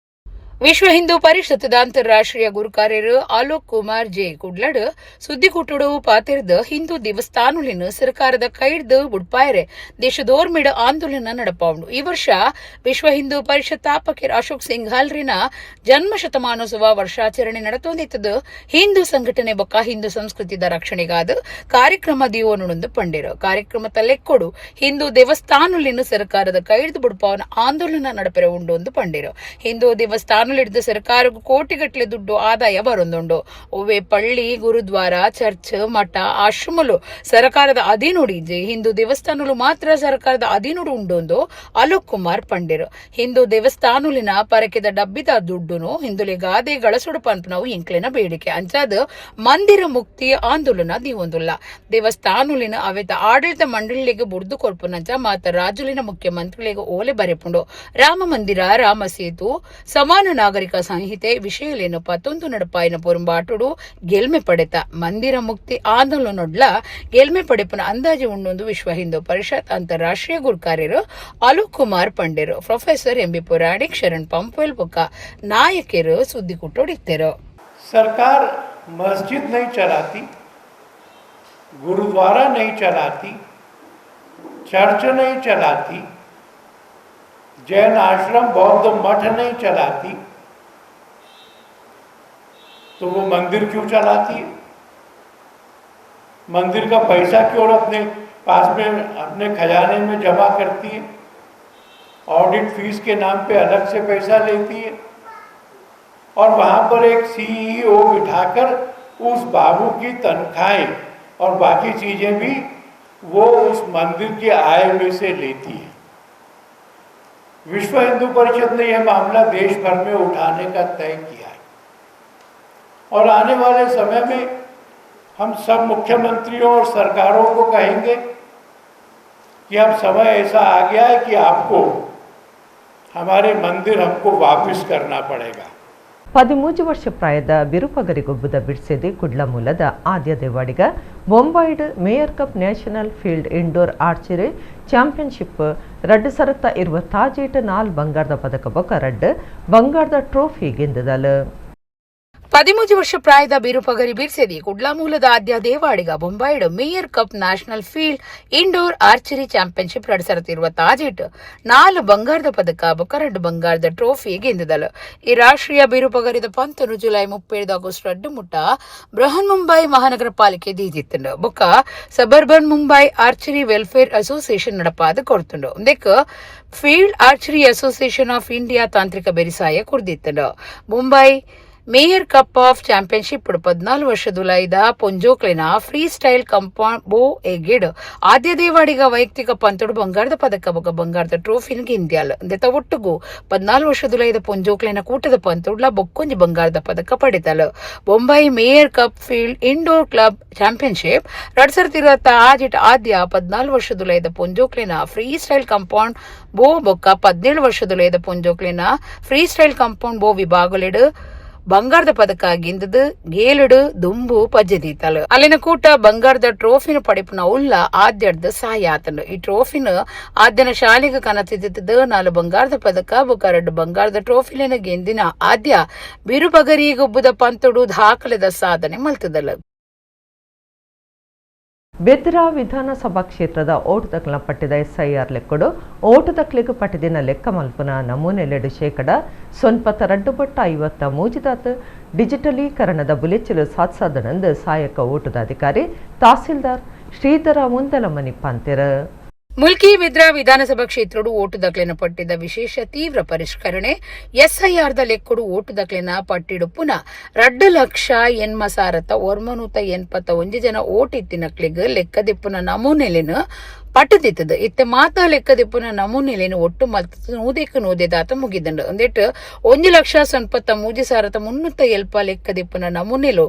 ವಿಶ್ವ ಹಿಂದೂ ಪರಿಷತ್ತದ ಅಂತಾರಾಷ್ಟ್ರೀಯ ಗುರುಕಾರ್ಯರು ಅಲೋಕ್ ಕುಮಾರ್ ಜೆ ಕುಡ್ಲಡ್ ಸುದ್ದಿಗುಟ್ಟುಡು ಪಾತಿರ್ದ ಹಿಂದೂ ದೇವಸ್ಥಾನಗಳನ್ನು ಸರ್ಕಾರದ ಕೈಡ್ದು ಬುಡ್ಪಾಯರೆ ದೇಶದೋರ್ಮಿಡ ಆಂದೋಲನ ನಡಪಾವಣು. ಈ ವರ್ಷ ವಿಶ್ವ ಹಿಂದೂ ಪರಿಷತ್ ತಾಪಕೀರ್ ಅಶೋಕ್ ಸಿಂಘಾಲ್ರಿನ ಜನ್ಮ ಶತಮಾನೋತ್ಸವ ವರ್ಷಾಚರಣೆ ನಡತೊಂದಿತ್ತದು ಹಿಂದೂ ಸಂಘಟನೆ ಬೊಕ್ಕ ಹಿಂದೂ ಸಂಸ್ಕೃತಿದ ರಕ್ಷಣೆಗಾದ ಕಾರ್ಯಕ್ರಮ ದಿಯೋನೊಂದು ಪಂಡೇರು. ಕಾರ್ಯಕ್ರಮ ತಲೆಕ್ಕೊಡು ಹಿಂದೂ ದೇವಸ್ಥಾನಗಳನ್ನು ಸರ್ಕಾರದ ಕೈಡ್ದು ಬುಡ್ಪಾವನ ಆಂದೋಲನ ನಡಪೆರ ಉಂಡೊಂದು ಪಂಡೇರು. ಹಿಂದೂ ದೇವಸ್ಥಾನ ಹಿಡಿದು ಸರ್ಕಾರಕ್ಕೂ ಕೋಟಿಗಟ್ಟಲೆ ದುಡ್ಡು ಆದಾಯ ಬರೊಂದುಂಡು. ಒವ್ವೆ ಪಳ್ಳಿ, ಗುರುದ್ವಾರ, ಚರ್ಚ್, ಮಠ, ಆಶ್ರಮಲು ಸರ್ಕಾರದ ಅಧೀನುಡಿಜಿ ಹಿಂದೂ ದೇವಸ್ಥಾನಲು ಮಾತ್ರ ಸರ್ಕಾರದ ಅಧೀನುಡು ಉಂಡೊಂದು ಅಲೋಕ್ ಕುಮಾರ್ ಪಂಡೇರು. ಹಿಂದೂ ದೇವಸ್ಥಾನಲಿನ ಪರಕೆದ ಡಬ್ಬಿದ ದುಡ್ಡುನು ಹಿಂದುಲಿ ಗಾದೆ ಗಳಸುಡು ಪಂಪನವು ಇಂಕ್ಲಿನ ಬೇಡಿಕೆ ಅಂಚಾದ ಮಂದಿರ ಮುಕ್ತಿ ಆಂದೋಲನ ದಿವೊಂದುಲ್ಲ. ದೇವಸ್ಥಾನಲಿನ ಅವೆತ ಆಡಳಿತ ಮಂಡಳಿಗೆ ಬುಡ್ದು ಕೊರ್ಪುನಂಚ ಮಾತ ರಾಜುಲಿನ ಮುಖ್ಯಮಂತ್ರಿಗಳಿಗೆ ಓಲೆ ಬರೆಪುಂಡು. ರಾಮ ಮಂದಿರ, ರಾಮ ಸೇತು, ಸಮಾನ ನಾಗರಿಕ ಸಂಹಿತೆ ವಿಷಯಲೇನು ಪತ್ತೊಂದು ನಡಪಾಯಿನ ಪೊರುಂಬಾಟುಡು ಗೆಲ್ಮೆ ಪಡೆತ ಮಂದಿರ ಮುಕ್ತಿ ಆಂದೋಲನೊಡ್ಲ ಗೆಲ್ಮೆ ಪಡೆಪನ ಅಂದಾಜು ಉಂಡೊಂದು ವಿಶ್ವ ಹಿಂದೂ ಪರಿಷತ್ ಅಂತಾರಾಷ್ಟ್ರೀಯ ಗುರುಕಾರ್ಯರು ಅಲೋಕ್ ಕುಮಾರ್ ಪಂಡೇರು. Professor M B Puranik, Sharan Pumpwell ಬೊಕ್ಕ ನಾಯಕರು ಸುದ್ದಿ ಕುಟ್ಟೊಡಿತ್ತರು. सरकार मस्जिद नहीं चलाती, गुरुद्वारा नहीं चलाती, चर्च नहीं चलाती, जैन आश्रम बौद्ध मठ नहीं चलाती, तो वो मंदिर क्यों चलाती है? मंदिर का पैसा क्यों अपने पास में अपने खजाने में जमा करती है? ऑडिट फीस के नाम पे अलग से पैसा लेती है और वहाँ पर एक सीईओ बिठाकर उस बाबू की तनख्वाहें और बाकी चीज़ें भी वो उस मंदिर की आय में से लेती है। विश्व हिंदू परिषद ने यह मामला देश भर में उठाने का तय किया है और आने वाले समय में हम सब मुख्यमंत्रियों और सरकारों को कहेंगे कि अब समय ऐसा आ गया है कि आपको हमारे मंदिर हमको वापस करना पड़ेगा. 13 ವರ್ಷ ಪ್ರಾಯದ ಬಿರುಪಗರಿಗೊಬ್ಬದ ಬಿಡ್ಸೆದೆ ಕುಡ್ಲ ಮೂಲದ ಆದ್ಯ ದೇವಾಡಿಗ ಬೊಂಬಾಯಿಡ್ mayor cup national field indoor archery championship ರಡ್ಡು ಸರತ್ತ ಇರುವ ತಾಜೇಟ್ 4 ಬಂಗಾರದ ಪದಕ ಬೊಕ್ಕ ರಡ್ಡು ಬಂಗಾರದ ಟ್ರೋಫಿ ಗೆಂದದಲು. 13 ವರ್ಷ ಪ್ರಾಯದ ಬಿರುಪಗರಿ ಬಿರ್ಸೆದಿ ಕುಡ್ಲಾ ಮೂಲದ ಆದ್ಯ ದೇವಾಡಿಗ ಬೊಂಬಾಯಿಡ್ mayor cup national field indoor archery championship ನಡೆಸರತಿರುವ ತಾಜಿಟ್ 4 ಬಂಗಾರದ ಪದಕ ಬೊಕ್ಕ 2 ಬಂಗಾರದ ಟ್ರೋಫಿ ಗೆಂದದಲು. ಈ ರಾಷ್ಟ್ರೀಯ ಬಿರುಪಗರಿದ ಪಂತನು ಜುಲೈ 30 ಆಗಸ್ಟ್ 2 ಮುಟ್ಟ ಬೃಹನ್ ಮುಂಬೈ ಮಹಾನಗರ ಪಾಲಿಕೆ ದೀದಿತ್ತಂಡು ಬೊಕ್ಕ suburban Mumbai archery welfare association ನಡಪಾದ ಕೊಡ್ತುಂಡು. ಒಂದೆಕ್ field archery association of India ತಾಂತ್ರಿಕ ಬೆರಿಸಾಯ ಕುರ್ದಿತ್ತಂಡು. Mumbai mayor cup of championship 14 ವರ್ಷದುಲೈದ ಪೊಂಜೋಕ್ಲಿನ ಫ್ರೀ ಸ್ಟೈಲ್ ಕಂಪೌಂಡ್ ಬೋ ಎಗಿಡ್ ಆದ್ಯ ದೇವಾಡಿಗ ವೈಯಕ್ತಿಕ ಪಂತುಡು ಬಂಗಾರದ ಪದಕ ಬೊಕ್ಕ ಬಂಗಾರದ ಟ್ರೋಫಿನ ಗೆಂದ್ಯಾಲ್. ಅಂದೆತ ಒಟ್ಟುಗು 14 ವರ್ಷದುಲೈದ ಪೊಂಜೋಕ್ಲಿನ ಕೂಟದ ಪಂತುಡ್ಲ ಬೊಕ್ಕೊಂಜಿ ಬಂಗಾರದ ಪದಕ ಪಡೆದಲು. Bombay mayor cup field indoor club championship 2020 ಆಜಿಟ್ ಆದ್ಯ 14 ವರ್ಷದುಲೈದ ಪೊಂಜೋಕ್ಲಿನ ಫ್ರೀ ಸ್ಟೈಲ್ ಕಂಪೌಂಡ್ ಬೋ ಬೊಕ್ಕ 17 ವರ್ಷದುಲೈದ ಪೊಂಜೋಕ್ಲಿನ ಫ್ರೀ ಸ್ಟೈಲ್ ಕಂಪೌಂಡ್ ಬೋ ವಿಭಾಗಲಿಡ್ ಬಂಗಾರದ ಪದಕ ಗೆಂದದು ಗೇಲುಡು ದುಂಬು ಪಜ್ಜದೀತಲು ಅಲ್ಲಿನ ಕೂಟ ಬಂಗಾರದ ಟ್ರೋಫಿನ ಪಡಿಪುನ ಉಲ್ಲ ಆದ್ಯಡ್ದ ಸಹಾಯ ಆತಂಡು ಈ ಟ್ರೋಫಿನ ಆದ್ಯನ ಶಾಲೆಗೆ ಕನತಿದ್ದ 4 ಬಂಗಾರದ ಪದಕ ಬೊಕ 2 ಬಂಗಾರದ ಟ್ರೋಫಿಲಿನ ಗೆಂದಿನ ಆದ್ಯ ಬಿರುಬಗರಿಗೊಬ್ಬದ ಪಂತುಡು ದಾಖಲೆದ ಸಾಧನೆ ಮಲ್ತದಲ್ಲ. ಬೆದ್ರಾ ವಿಧಾನಸಭಾ ಕ್ಷೇತ್ರದ ಓಟುದಕ್ಲ ಪಟ್ಟಿದ SIR ಲೆಕ್ಕಡು ಓಟುದಕ್ಲಿಗೆ ಪಟ್ಟಿದಿನ ಲೆಕ್ಕ ಮಲ್ಪುನ ನಮೂನೆಲೆಡು ಶೇಕಡ 92.50 ಮೂಜಿದಾತ್ ಡಿಜಿಟಲೀಕರಣದ ಬುಲೆಚ್ಚಲು ಸಾಧಿಸಾದನೆಂದು ಸಹಾಯಕ ಓಟುದ ಅಧಿಕಾರಿ ತಹಸೀಲ್ದಾರ್ ಶ್ರೀಧರ ಮುಂದಲಮನಿ ಪಂತೆರ. ಮುಲ್ಕಿ ಬೆದ್ರಾ ವಿಧಾನಸಭಾ ಕ್ಷೇತ್ರಡು ಓಟು ದಾಖಲೆನ ಪಟ್ಟಿದ ವಿಶೇಷ ತೀವ್ರ ಪರಿಷ್ಕರಣೆ SIR ದ ಲೆಕ್ಕಡು ಓಟು ದಾಖಲೆನ ಪಟ್ಟಿಡು ಪುನಃ 2,80,981 ಜನ ಓಟಿತ್ತಿನಕ್ಲಿಗೆ ಲೆಕ್ಕದಿಪ್ಪುನ ನಮೂನೆಲೆನ ಪಟ್ಟದಿತ್ತದು ಇತ್ತೆ ಮಾತ ಲೆಕ್ಕದಿಪ್ಪುನ ನಮೂನೆಲೆನ ಒಟ್ಟು ಮಲ್ತದ ನೂದೆ ದಾತ ಮುಗಿದಂಡು ಒಂದೆಟ್ಟು 1,93,370 ಲೆಕ್ಕದಿಪ್ಪುನ ನಮೂನೆಲು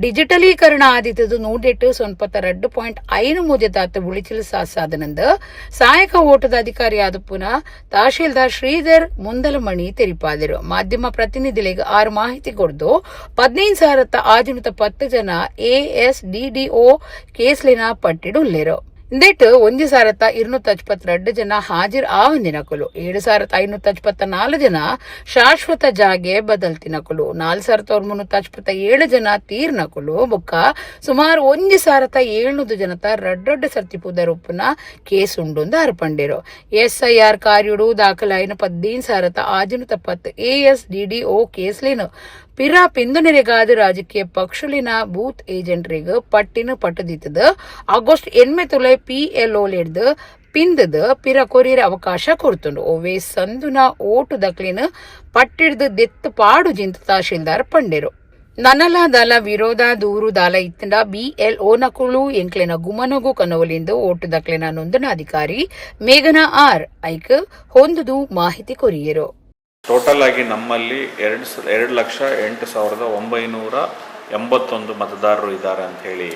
ಡಿಜಿಟಲೀಕರಣ ಆದಿತ್ತದು 192.5 ದಾತ ಉಳಿಚಲು ಸಾಧನಂದ ಸಹಾಯಕ ಓಟದ ಅಧಿಕಾರಿ ಆದ ಪುನಃ ತಹಶೀಲ್ದಾರ್ ಶ್ರೀಧರ್ ಮುಂದಲಮಣಿ ತೆರಿಪಾದರು. ಮಾಧ್ಯಮ ಪ್ರತಿನಿಧಿಗಳಿಗೆ 6 ಮಾಹಿತಿ ಕೊಡ್ದು 15,610 ಜನ ASDDO ಕೇಸ್ಲಿನ ಪಟ್ಟಿಡುಲ್ಲೇರು. ಇಂದೆಟ್ಟು 1,272 ಜನ ಹಾಜಿರ್ ಆವಂದಿನಕಲು 7,554 ಜನ ಶಾಶ್ವತ ಜಾಗೆ ಬದಲ್ತಿನಕಲು 4,377 ಜನ ತೀರ್ನಕಲು ಬೊಕ್ಕ ಸುಮಾರು 1,700 ಜನತ ರಡ್ಡೊಡ್ಡ ಸರ್ತಿಪುದರ ಉಪ್ಪುನ ಕೇಸ್ ಉಂಡು ಅರ್ಪಂಡಿರು. SIR ಕಾರ್ಯುಡು ದಾಖಲಾಯಿನ 15,670 ASDDO ಕೇಸ್ಲಿನ ಪಿರ ಪಿಂದುನೆರೆಗಾದ ರಾಜಕೀಯ ಪಕ್ಷಲಿನ ಬೂತ್ ಏಜೆಂಟ್ರಿಗೆ ಪಟ್ಟಿನ ಪಟ್ಟದಿತ್ತದ ಆಗಸ್ಟ್ 8 PLO ಲೆಡ್ದು ಪಿಂದದ ಪಿರ ಕೊರಿಯರ ಅವಕಾಶ ಕೊಡ್ತುಂಡು ಓವೇ ಸಂದುನ ಓಟು ದಕ್ಲಿನ ಪಟ್ಟಿಡ್ದು ದೆತ್ತು ಪಾಡು ಜಿಂತ ತಹಶೀಲ್ದಾರ್ ಪಂಡೆರು. ನನಲ ದಲ ವಿರೋಧ ದೂರು ದಾಲ ಇತ್ತಂಡ BLO ನಕುಲು ಎಂಕ್ಲೆನ ಗುಮನಗು ಕನವಲಿಂದು ಓಟು ದಕ್ಲಿನ ನೊಂದಣ ಅಧಿಕಾರಿ ಮೇಘನಾ R ಐಕ್ ಹೊಂದುದು ಮಾಹಿತಿ ಕೊರಿಯರು. ಟೋಟಲ್ ಆಗಿ ನಮ್ಮಲ್ಲಿ 2,08,981 ಮತದಾರರು ಇದ್ದಾರೆ ಅಂತ ಹೇಳಿ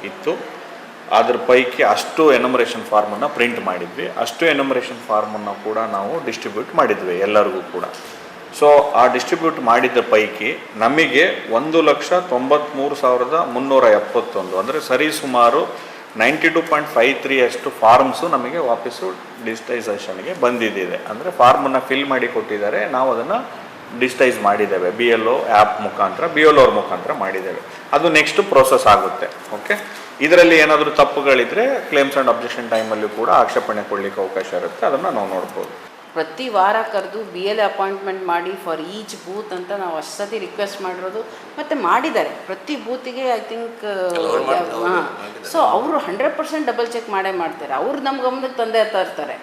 ಇತ್ತು. ಅದ್ರ ಪೈಕಿ ಅಷ್ಟು ಎನಮರೇಷನ್ ಫಾರ್ಮನ್ನು ಪ್ರಿಂಟ್ ಮಾಡಿದ್ವಿ. ಅಷ್ಟು ಎನಮರೇಷನ್ ಫಾರ್ಮನ್ನು ಕೂಡ ನಾವು ಡಿಸ್ಟ್ರಿಬ್ಯೂಟ್ ಮಾಡಿದ್ವಿ ಎಲ್ಲರಿಗೂ ಕೂಡ. ಸೊ ಆ ಡಿಸ್ಟ್ರಿಬ್ಯೂಟ್ ಮಾಡಿದ ಪೈಕಿ ನಮಗೆ 1,93,371 ಅಂದರೆ ಸರಿ ಸುಮಾರು 92.53 ಅಷ್ಟು ಫಾರ್ಮ್ಸು ನಮಗೆ ವಾಪಸ್ಸು ಡಿಜಿಟೈಸೇಷನ್ಗೆ ಬಂದಿದೆ. ಅಂದರೆ ಫಾರ್ಮನ್ನು ಫಿಲ್ ಮಾಡಿ ಕೊಟ್ಟಿದ್ದಾರೆ, ನಾವು ಅದನ್ನು ಡಿಜಿಟೈಸ್ ಮಾಡಿದ್ದೇವೆ. BLO ಆ್ಯಪ್ ಮುಖಾಂತರ BLO ಅವ್ರ ಮುಖಾಂತರ ಮಾಡಿದ್ದೇವೆ. ಅದು ನೆಕ್ಸ್ಟ್ ಪ್ರೋಸೆಸ್ ಆಗುತ್ತೆ. ಓಕೆ, ಇದರಲ್ಲಿ ಏನಾದರೂ ತಪ್ಪುಗಳಿದ್ರೆ ಕ್ಲೇಮ್ಸ್ ಆ್ಯಂಡ್ ಅಬ್ಜೆಕ್ಷನ್ ಟೈಮಲ್ಲಿ ಕೂಡ ಆಕ್ಷೇಪಣೆ ಕೊಡಲಿಕ್ಕೆ ಅವಕಾಶ ಇರುತ್ತೆ, ಅದನ್ನು ನಾವು ನೋಡ್ಬೋದು. ಪ್ರತಿ ವಾರ ಕರೆದು BLA ಅಪಾಯಿಂಟ್ಮೆಂಟ್ ಮಾಡಿ ಫಾರ್ ಈಚ್ ಬೂತ್ ಅಂತ ನಾವು ಅಷ್ಟು ಸತಿ ರಿಕ್ವೆಸ್ಟ್ ಮಾಡಿರೋದು ಮತ್ತು ಮಾಡಿದ್ದಾರೆ. ಪ್ರತಿ ಬೂತಿಗೆ ಐ ಥಿಂಕ್ ಸೊ ಅವರು 100% ಡಬಲ್ ಚೆಕ್ ಮಾಡೇ ಮಾಡ್ತಾರೆ. ಅವ್ರು ನಮ್ಮ ಗಮನಕ್ಕೆ ತಂದೆ ಇರ್ತಾರೆ.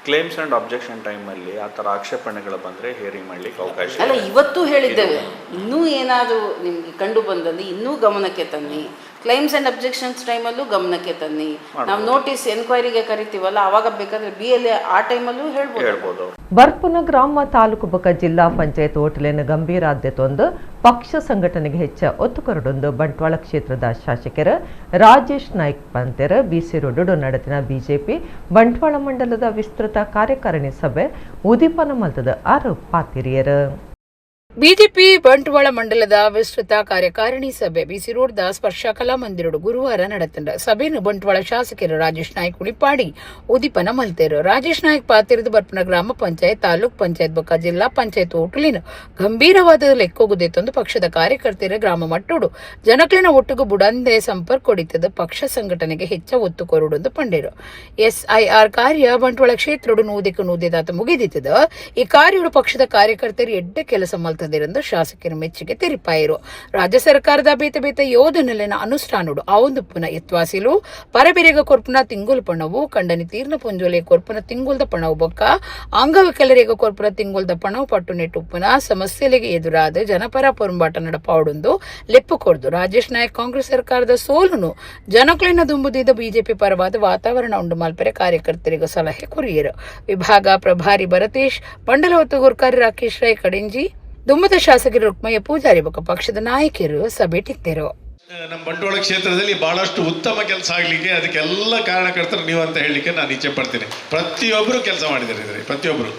ಕ್ಲೇಮ್ಸ್ ಆ್ಯಂಡ್ ಅಬ್ಜೆಕ್ಷನ್ ಟೈಮಲ್ಲಿ ಆ ಥರ ಆಕ್ಷೇಪಣೆಗಳು ಬಂದರೆ ಹಿಯರಿಂಗ್ ಮಾಡಲಿಕ್ಕೆ ಅವಕಾಶ ಅಲ್ಲ. ಇವತ್ತು ಹೇಳಿದ್ದೇವೆ, ಇನ್ನೂ ಏನಾದರೂ ನಿಮಗೆ ಕಂಡು ಬಂದಲ್ಲಿ ಇನ್ನೂ ಗಮನಕ್ಕೆ ತನ್ನಿ. ಕ್ಲೈಮ್ಸ್ ಆ್ಯಂಡ್ ಅಬ್ಜೆಕ್ಷನ್ಸ್ ಟೈಮಲ್ಲೂ ಗಮನಕ್ಕೆ ತನ್ನಿ. ನಾವು ನೋಟಿಸ್ ಎನ್ಕ್ವೈರಿಗೆ ಕರಿತೀವಲ್ಲ, ಆವಾಗ ಬೇಕಾದ್ರೆ BLA ಆ ಟೈಮಲ್ಲೂ ಹೇಳ್ಬೋದು. ಬರ್ಪುನ ಗ್ರಾಮ ತಾಲೂಕು ಬೊಕ ಜಿಲ್ಲಾ ಪಂಚಾಯತ್ ಹೋಟೆಲಿನ ಗಂಭೀರ ಆದ್ಯತೆಯೊಂದು ಪಕ್ಷ ಸಂಘಟನೆಗೆ ಹೆಚ್ಚ ಒತ್ತು ಕೊರಡೊಂದು ಬಂಟ್ವಾಳ ಕ್ಷೇತ್ರದ ಶಾಸಕರು ರಾಜೇಶ್ ನಾಯ್ಕ್ ಪಂತೆರ BC ರೋಡ್ ನಡೆದಿನ ಬಿಜೆಪಿ ಬಂಟ್ವಾಳ ಮಂಡಲದ ವಿಸ್ತೃತ ಕಾರ್ಯಕಾರಿಣಿ ಸಭೆ ಉದೀಪನ ಮಲ್ತದ ಆರೋಪ ಪಾತಿರಿಯರು. ಬಿಜೆಪಿ ಬಂಟ್ವಾಳ ಮಂಡಲದ ವಿಸ್ತೃತ ಕಾರ್ಯಕಾರಿಣಿ ಸಭೆ BC ರೋಡ್ದ ಸ್ಪರ್ಶ ಕಲಾ ಮಂದಿರಡು ಗುರುವಾರ ನಡೆತಂಡ. ಸಭೆಯನ್ನು ಬಂಟ್ವಾಳ ಶಾಸಕರು ರಾಜೇಶ್ ನಾಯ್ಕ್ ಉಳಿಪಾಡಿ ಉದೀಪನ ಮಲ್ತೇರು. ರಾಜೇಶ್ ನಾಯ್ಕ್ ಪಾತಿರದ ಬರ್ಪನ ಗ್ರಾಮ ಪಂಚಾಯತ್ ತಾಲೂಕ್ ಪಂಚಾಯತ್ ಬೊಕ್ಕ ಜಿಲ್ಲಾ ಪಂಚಾಯತ್ ಹೋಟೆಲಿನ ಗಂಭೀರವಾದ ಲೆಕ್ಕೋಗುದೆ ತಂದು ಪಕ್ಷದ ಕಾರ್ಯಕರ್ತರ ಗ್ರಾಮ ಮಟ್ಟೋಡು ಜನಕ್ಲಿನ ಒಟ್ಟಿಗೂ ಬುಡಂದೆ ಸಂಪರ್ಕ ಕೊಡಿತದ ಪಕ್ಷ ಸಂಘಟನೆಗೆ ಹೆಚ್ಚ ಒತ್ತು ಕೊರಡೊಂದು ಪಂಡೇರು. SIR ಕಾರ್ಯ ಬಂಟ್ವಾಳ ಕ್ಷೇತ್ರಡು ನೂದೆದಾತ ಮುಗಿದಿತ್ತದ. ಈ ಕಾರ್ಯಗಳು ಪಕ್ಷದ ಕಾರ್ಯಕರ್ತರು ಎಡ್ಡೆ ಕೆಲಸ ಮಲ್ತದಿರಂದು ಶಾಸಕರು ಮೆಚ್ಚುಗೆ ತೆರಿಪಾಯಿರು. ರಾಜ್ಯ ಸರ್ಕಾರದ ಬೇತೆ ಯೋಜನೆಲಿನ ಅನುಷ್ಠಾನಡು ಆವೊಂದು ಪುನಃ ಎತ್ವಾಸಿಲು ಪರಬೆರೆಗ ಕೊರ್ಪುನ ತಿಂಗುಲ್ ಪಣವು ಕಂಡನಿ ತೀರ್ನ ಪುಂಜೋಲೆ ಕೊರ್ಪುನ ತಿಂಗುಲ್ದ ಪಣವು ಬೊಕ್ಕ ಅಂಗವಿಕಲರೇಗ ಕೊರ್ಪುನ ತಿಂಗುಲ್ದ ಪಣವು ಪಟ್ಟು ನೆಟ್ಟು ಪುನಃ ಸಮಸ್ಯೆಲೆಗೆ ಎದುರಾದ ಜನಪರ ಪೊರಂಬಾಟ ನಡಪಾವಡೊಂದು ಲೆಪ್ಪು ಕೊಡ್ದು. ರಾಜೇಶ್ ನಾಯ್ಕ್ ಕಾಂಗ್ರೆಸ್ ಸರ್ಕಾರದ ಸೋಲುನು ಜನಕ್ಲಿನ ದುಂಬುದಿದ್ದ ಬಿಜೆಪಿ ಪರವಾದ ವಾತಾವರಣ ಉಂಡು ಮಲ್ಪರೆ ಕಾರ್ಯಕರ್ತರಿಗೆ ಸಲಹೆ ಕೊರಿಯರು. ವಿಭಾಗ ಪ್ರಭಾರಿ ಭರತೇಶ್, ಮಂಡಲ ಒತ್ತುಗುರ್ಕಾರಿ ರಾಕೇಶ್ ರೈ ಕಡೆಂಜಿ, ದುಮ್ಮದ ಶಾಸಕರು ರುಕ್ಮಯ್ಯ ಪೂಜಾರಿ ಬೊಕ್ಕ ಪಕ್ಷದ ನಾಯಕರು ಸಭೆ ಟಿತ್ತರು. ನಮ್ಮ ಬಂಟ್ವಾಳ ಕ್ಷೇತ್ರದಲ್ಲಿ ಬಹಳಷ್ಟು ಉತ್ತಮ ಕೆಲಸ ಆಗಲಿಕ್ಕೆ ಅದಕ್ಕೆಲ್ಲ ಕಾರಣಕರ್ತರು ನೀವು ಅಂತ ಹೇಳಲಿಕ್ಕೆ ನಾನು ಇಚ್ಛೆ ಪಡ್ತೀನಿ. ಪ್ರತಿಯೊಬ್ಬರು ಕೆಲಸ ಮಾಡಿದ್ದಾರೆ. ಇದರಲ್ಲಿ ಪ್ರತಿಯೊಬ್ಬರು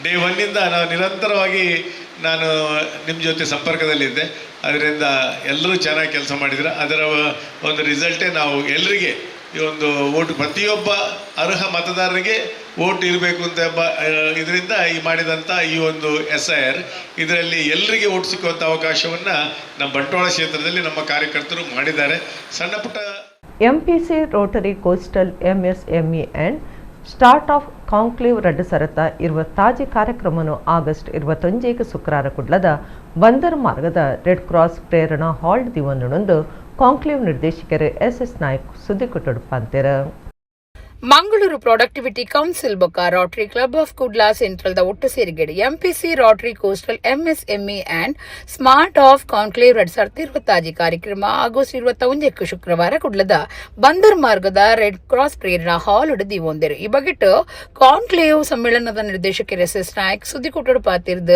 ಡೇ 1 ನಾವು ನಿರಂತರವಾಗಿ ನಾನು ನಿಮ್ಮ ಜೊತೆ ಸಂಪರ್ಕದಲ್ಲಿದ್ದೆ. ಅದರಿಂದ ಎಲ್ಲರೂ ಚೆನ್ನಾಗಿ ಕೆಲಸ ಮಾಡಿದ್ರೆ ಅದರ ಒಂದು ರಿಸಲ್ಟೇ ನಾವು ಎಲ್ಲರಿಗೆ ಈ ಒಂದು ಓಟ್, ಪ್ರತಿಯೊಬ್ಬ ಅರ್ಹ ಮತದಾರರಿಗೆ ಓಟ್ ಇರಬೇಕು ಅಂತ ಇದರಿಂದ ಈ ಮಾಡಿದಂಥ ಈ ಒಂದು SIR ಇದರಲ್ಲಿ ಎಲ್ಲರಿಗೆ ಓಟ್ ಸಿಕ್ಕುವಂಥ ಅವಕಾಶವನ್ನು ನಮ್ಮ ಬಂಟ್ವಾಳ ಕ್ಷೇತ್ರದಲ್ಲಿ ನಮ್ಮ ಕಾರ್ಯಕರ್ತರು ಮಾಡಿದ್ದಾರೆ. ಸಣ್ಣ ಪುಟ್ಟ MPC Rotary Coastal MSME and start up conclave ರಡ್ಡು ಸರತ ತಾಜಿ ಕಾರ್ಯಕ್ರಮವನ್ನು ಆಗಸ್ಟ್ 21 ಶುಕ್ರವಾರ ಕುಡ್ಲದ ಬಂದರ್ ಮಾರ್ಗದ ರೆಡ್ ಕ್ರಾಸ್ ಪ್ರೇರಣಾ ಹಾಲ್ ದಿವನ್ನೊಂದು ಕಾಂಕ್ಲೇವ್ ನಿರ್ದೇಶಕರು SS ನಾಯಕ್ ಸುದ್ದಿ ಕೊಟ್ಟಡು ಪಂತೆರ. ಮಂಗಳೂರು ಪ್ರೊಡಕ್ಟಿವಿಟಿ ಕೌನ್ಸಿಲ್ ಬೊಕ್ಕ Rotary Club of Kudla Central ದ ಒಟ್ಟು ಸೇರಿಗೆಡೆ MPC Rotary Coastal MSME and smart up conclave 2020 ಕಾರ್ಯಕ್ರಮ ಆಗಸ್ಟ್ 21 ಶುಕ್ರವಾರ ಕುಡ್ಲದ ಬಂದರ್ ಮಾರ್ಗದ ರೆಡ್ ಕ್ರಾಸ್ ಪ್ರೇರಣಾ ಹಾಲ್ ಹಿಡಿದಿ ಒಂದರು. ಈ ಬಗೆಟ್ ಕಾನ್ಕ್ಲೇವ್ ಸಮ್ಮೇಳನದ ನಿರ್ದೇಶಕರು SS ನಾಯಕ್ ಸುದ್ದಿ ಕೊಟ್ಟಡು ಪಾತಿರ್ದ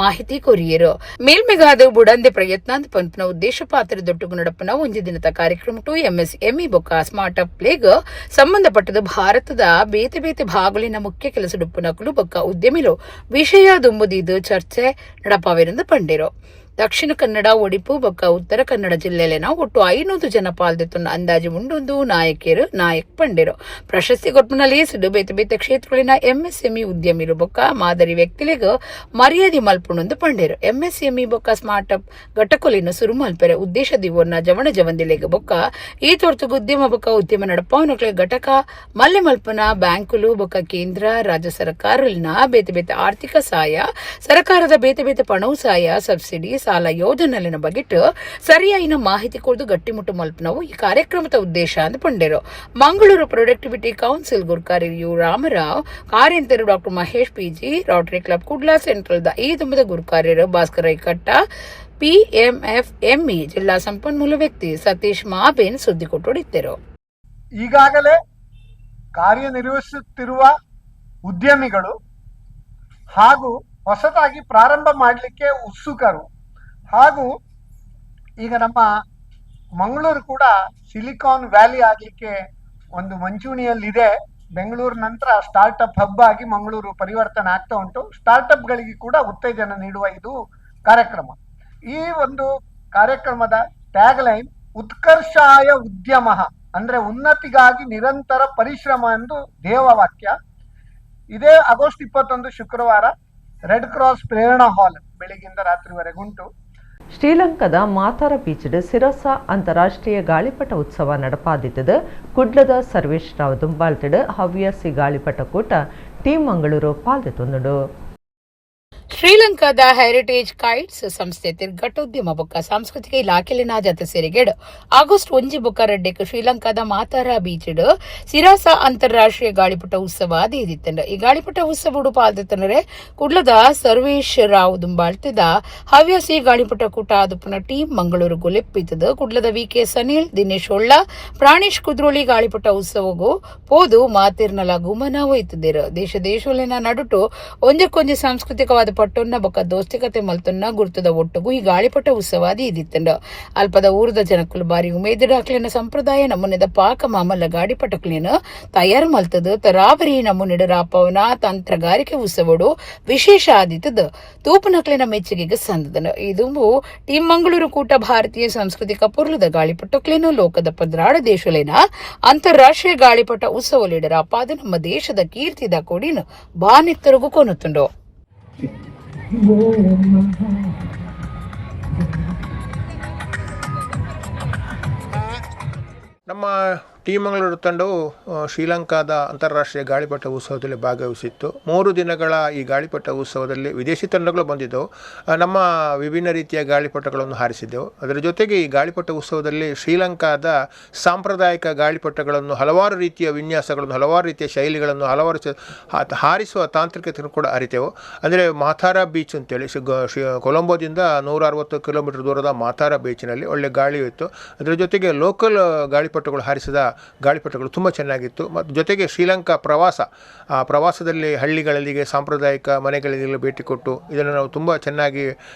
ಮಾಹಿತಿ ಕೊರಿಯರು. ಮೇಲ್ಮೆಗಾದ ಬುಡಂದೆ ಪ್ರಯತ್ನ ಪಂಪನ ಉದ್ದೇಶ ಪಾತ್ರದೊಟ್ಟುಗು ನಡಪನ ಒಂದು ದಿನದ ಕಾರ್ಯಕ್ರಮ MSME ಬೊಕ್ಕ ಸ್ಮಾರ್ಟ್ ಅಪ್ ಪ್ಲೇಗ್ ಸಂಬಂಧಪಟ್ಟದ ಭಾರತದ ಬೇತೆ ಬೇತೆ ಭಾಗಲಿನ ಮುಖ್ಯ ಕೆಲಸಡುಪ್ಪುನಕಲು ಬೊಕ್ಕ ಉದ್ಯಮಿಲು ವಿಷಯ ದುಂಬುದಿದ್ದು ಚರ್ಚೆ ನಡಪಾವೆಂದು ಪಂಡಿರು. ದಕ್ಷಿಣ ಕನ್ನಡ, ಒಡಿಪು ಬೊಕ್ಕ ಉತ್ತರ ಕನ್ನಡ ಜಿಲ್ಲೆಯಲ್ಲಿನ ಒಟ್ಟು 500 ಜನ ಪಾಲ್ದೆತ್ತುನ್ನ ಅಂದಾಜು ಉಂಡೊಂದು ನಾಯಕ್ ಪಂಡಿರು. ಪ್ರಶಸ್ತಿ ಕೊಟ್ಪನಲ್ಲಿ ಸಿಡು ಬೇತೆ ಬೇತೆ ಕ್ಷೇತ್ರಗಳಿನ MSME ಉದ್ಯಮಿರು ಬೊಕ್ಕ ಮಾದರಿ ವ್ಯಕ್ತಿಲಿಗ ಮರ್ಯಾದೆ ಮಲ್ಪುಣೊಂದು ಪಂಡಿರು. MSME ಬೊಕ್ಕ ಸ್ಮಾರ್ಟ್ ಅಪ್ ಘಟಕೊಲಿನ ಸುರು ಮಲ್ಪೆರೆ ಉದ್ದೇಶ ದಿವನ್ನ ಜವಣ ಜವಂದಿಲೆಗ ಬೊಕ್ಕ ಈ ತೊರ್ತುಗು ಉದ್ಯಮ ಬೊಕ್ಕ ಉದ್ಯಮ ನಡಪಾವನಕ್ಲೆ ಘಟಕ ಮಲ್ಲೆ ಮಲ್ಪನ ಬ್ಯಾಂಕುಲು ಬೊಕ್ಕ ಕೇಂದ್ರ ರಾಜ್ಯ ಸರ್ಕಾರಲಿನ ಬೇತೆ ಬೇತೆ ಆರ್ಥಿಕ ಸಹಾಯ, ಸರ್ಕಾರದ ಬೇತೆ ಬೇತೆ ಪಣವು ಸಹಾಯ, ಸಬ್ಸಿಡಿ ಸಾಲ ಯೋಜನೆಲಿನ ಬಗೆಟ್ ಸರಿಯಾಯಿನ ಮಾಹಿತಿ ಕೊಡ್ದು ಗಟ್ಟಿಮುಟ್ಟು ಮಲ್ಪನವು ಈ ಕಾರ್ಯಕ್ರಮದ ಉದ್ದೇಶ ಅಂತ ಪಂಡಿರು. ಮಂಗಳೂರು ಪ್ರೊಡಕ್ಟಿವಿಟಿ ಕೌನ್ಸಿಲ್ ಗುರುಕಾರ್ಯ ಯು ರಾಮರಾವ್, ಕಾರ್ಯಂತರು doctor Mahesh PG, Rotary Club Kudla Central ದ ಈ ದುಂಬದ ಗುರುಕಾರ್ಯರು ಭಾಸ್ಕರ ಐಕಟ್ಟ, PMFME ಜಿಲ್ಲಾ ಸಂಪನ್ಮೂಲ ವ್ಯಕ್ತಿ ಸತೀಶ್ ಮಾಬೇನ್ ಸುದ್ದಿ ಕೊಟ್ಟೊಡಿದ್ದರು. ಈಗಾಗಲೇ ಕಾರ್ಯನಿರ್ವಹಿಸುತ್ತಿರುವ ಉದ್ಯಮಿಗಳು ಹಾಗೂ ಹೊಸದಾಗಿ ಪ್ರಾರಂಭ ಮಾಡಲಿಕ್ಕೆ ಉತ್ಸುಕರು ಹಾಗೂ ಈಗ ನಮ್ಮ ಮಂಗಳೂರು ಕೂಡ ಸಿಲಿಕಾನ್ ವ್ಯಾಲಿ ಆಗಲಿಕ್ಕೆ ಒಂದು ಮಂಚೂಣಿಯಲ್ಲಿದೆ. ಬೆಂಗಳೂರು ನಂತರ ಸ್ಟಾರ್ಟ್ಅಪ್ ಹಬ್ ಆಗಿ ಮಂಗಳೂರು ಪರಿವರ್ತನೆ ಆಗ್ತಾ ಉಂಟು. ಸ್ಟಾರ್ಟ್ಅಪ್ಗಳಿಗೆ ಕೂಡ ಉತ್ತೇಜನ ನೀಡುವ ಇದು ಕಾರ್ಯಕ್ರಮ. ಈ ಒಂದು ಕಾರ್ಯಕ್ರಮದ ಟ್ಯಾಗ್ಲೈನ್ ಉತ್ಕರ್ಷಾಯ ಉದ್ಯಮ ಅಂದ್ರೆ ಉನ್ನತಿಗಾಗಿ ನಿರಂತರ ಪರಿಶ್ರಮ ಎಂದು ಧ್ಯೇಯವಾಕ್ಯ. ಇದೇ ಆಗಸ್ಟ್ 21 ಶುಕ್ರವಾರ ರೆಡ್ ಕ್ರಾಸ್ ಪ್ರೇರಣಾ ಹಾಲ್ ಬೆಳಿಗ್ಗಿಂದ ರಾತ್ರಿವರೆಗುಂಟು. ಶ್ರೀಲಂಕಾದ ಮಾತಾರ ಬೀಚ್ಡ್ ಸಿರಸ ಅಂತಾರಾಷ್ಟ್ರೀಯ ಗಾಳಿಪಟ ಉತ್ಸವ ನಡಪಾದಿತ್ತದ ಕುಡ್ಲದ ಸರ್ವೇಶ್ ರಾವ್ ದುಂಬಾಳ್ತಿಡ್ ಹವ್ಯಾಸಿ ಗಾಳಿಪಟ ಕೂಟ ಟೀಮ್ ಮಂಗಳೂರು ಪಾಲ್ದೆತ್ತೊಂದುಂಡು. ಶ್ರೀಲಂಕಾದ ಹೆರಿಟೇಜ್ ಕೈಟ್ಸ್ ಸಂಸ್ಥೆ ತಿರ್ಗಟ್ಟೋದ್ಯಮ ಬೊಕ್ಕ ಸಾಂಸ್ಕೃತಿಕ ಇಲಾಖೆಲಿನ ಜತೆ ಸೇರಿಗೆಡ್ ಆಗಸ್ಟ್ 1 ಬೊಕ್ಕ ರೆಡ್ಡೆಕ್ ಶ್ರೀಲಂಕಾದ ಮಾತಾರ ಬೀಚ್ಡ್ ಸಿರಾಸ ಅಂತಾರಾಷ್ಟ್ರೀಯ ಗಾಳಿಪಟ ಉತ್ಸವ ದೇದಿತ್ತಂಡ. ಈ ಗಾಳಿಪಟ ಉತ್ಸವ ಪಾಲ್ದೆತ್ತನರೆ ಕುಡ್ಲದ ಸರ್ವೇಶ್ ರಾವ್ ದುಂಬಾಳ್ತಿದ ಹವ್ಯಾಸಿ ಗಾಳಿಪಟ ಕೂಟ ಆದುಪುನ ಟೀಮ್ ಮಂಗಳೂರು ಲೆಪ್ಪಿತ್ತದ. ಕುಡ್ಲದ VK ಸನಿಲ್, ದಿನೇಶ್ ಒಳ್ಳ, ಪ್ರಾಣೇಶ್ ಕುದ್ರೋಳಿ ಗಾಳಿಪಟ ಉತ್ಸವಗೂ ಪೋದು ಮಾತಿರ್ನಲ ಗುಮನ ಒಯ್ತಿದ್ದೀರು. ದೇಶದಲ್ಲಿನ ನಡುಟು ಒಂದಕ್ಕೊಂದು ಸಾಂಸ್ಕೃತಿಕವಾದ ಪಟ್ಟೊನ್ನ ಬೊಕ್ಕ ದೋಸ್ತಿಕತೆ ಮಲ್ತೊನ್ನ ಗುರ್ತದ ಒಟ್ಟುಗು ಈ ಗಾಳಿಪಟ ಉತ್ಸವಾದಿ ಇದಿತ್ತಂಡ. ಅಲ್ಪದ ಊರದ ಜನಕ್ಕಲು ಬಾರಿ ಉಮೇದಿಡಾಕ್ಲಿನ ಸಂಪ್ರದಾಯ ನಮೂನೆದ ಪಾಕ ಮಾಮಲ್ಲ ಗಾಳಿಪಟಕ್ಲಿನ ತಯಾರು ಮಲ್ತದ ತರಾವರಿ ನಮೂನೆಡ ರಾಪವನ ತಂತ್ರಗಾರಿಕೆ ಉತ್ಸವಡು ವಿಶೇಷ ಆದಿತ್ತದ ತೂಪನಕ್ಲಿನ ಮೆಚ್ಚುಗೆಗೆ ಸಂದದನ. ಇದು ಟೀಮ್ ಮಂಗಳೂರು ಕೂಟ ಭಾರತೀಯ ಸಾಂಸ್ಕೃತಿಕ ಪುರ್ಲದ ಗಾಳಿಪಟಕ್ಲಿನ ಲೋಕದ ಪದ್ರಾಡ ದೇಶಲೇನ ಅಂತಾರಾಷ್ಟ್ರೀಯ ಗಾಳಿಪಟ ಉತ್ಸವ ಲೀಡರ್ ಅಪಾದ ನಮ್ಮ ದೇಶದ ಕೀರ್ತಿದ ಕೊಡಿನ ಬಾನೆತ್ತರಗೂ ಕೊನುತ್ತುಂಡು. ನಮ್ಮ ಟೀಮ್ ಮಂಗಳೂರು ತಂಡವು ಶ್ರೀಲಂಕಾದ ಅಂತಾರಾಷ್ಟ್ರೀಯ ಗಾಳಿಪಟ ಉತ್ಸವದಲ್ಲಿ ಭಾಗವಹಿಸಿತ್ತು. 3 ದಿನಗಳ ಈ ಗಾಳಿಪಟ ಉತ್ಸವದಲ್ಲಿ ವಿದೇಶಿ ತಂಡಗಳು ಬಂದಿದ್ದವು. ನಮ್ಮ ವಿಭಿನ್ನ ರೀತಿಯ ಗಾಳಿಪಟಗಳನ್ನು ಹಾರಿಸಿದ್ದೆವು. ಅದರ ಜೊತೆಗೆ ಈ ಗಾಳಿಪಟ ಉತ್ಸವದಲ್ಲಿ ಶ್ರೀಲಂಕಾದ ಸಾಂಪ್ರದಾಯಿಕ ಗಾಳಿಪಟಗಳನ್ನು ಹಲವಾರು ರೀತಿಯ ವಿನ್ಯಾಸಗಳನ್ನು, ಹಲವಾರು ರೀತಿಯ ಶೈಲಿಗಳನ್ನು, ಹಲವಾರು ಹಾರಿಸುವ ತಾಂತ್ರಿಕತೆಯನ್ನು ಕೂಡ ಅರಿತೆವು. ಅಂದರೆ ಮಾತಾರ ಬೀಚ್ ಅಂತೇಳಿ ಕೊಲಂಬೋದಿಂದ 160 ಕಿಲೋಮೀಟರ್ ದೂರದ ಮಾತಾರ ಬೀಚ್ನಲ್ಲಿ ಒಳ್ಳೆ ಗಾಳಿ ಇತ್ತು. ಅದರ ಜೊತೆಗೆ ಲೋಕಲ್ ಗಾಳಿಪಟಗಳು ಹಾರಿಸಿದ ಗಾಳಿಪಟಗಳು ತುಂಬ ಚೆನ್ನಾಗಿತ್ತು. ಮತ್ತು ಜೊತೆಗೆ ಶ್ರೀಲಂಕಾ ಪ್ರವಾಸದಲ್ಲಿ ಹಳ್ಳಿಗಳಿಗೆ, ಸಾಂಪ್ರದಾಯಿಕ ಮನೆಗಳಿಗೆ ಭೇಟಿ ಕೊಟ್ಟು ಇದನ್ನು ನಾವು ತುಂಬ ಚೆನ್ನಾಗಿ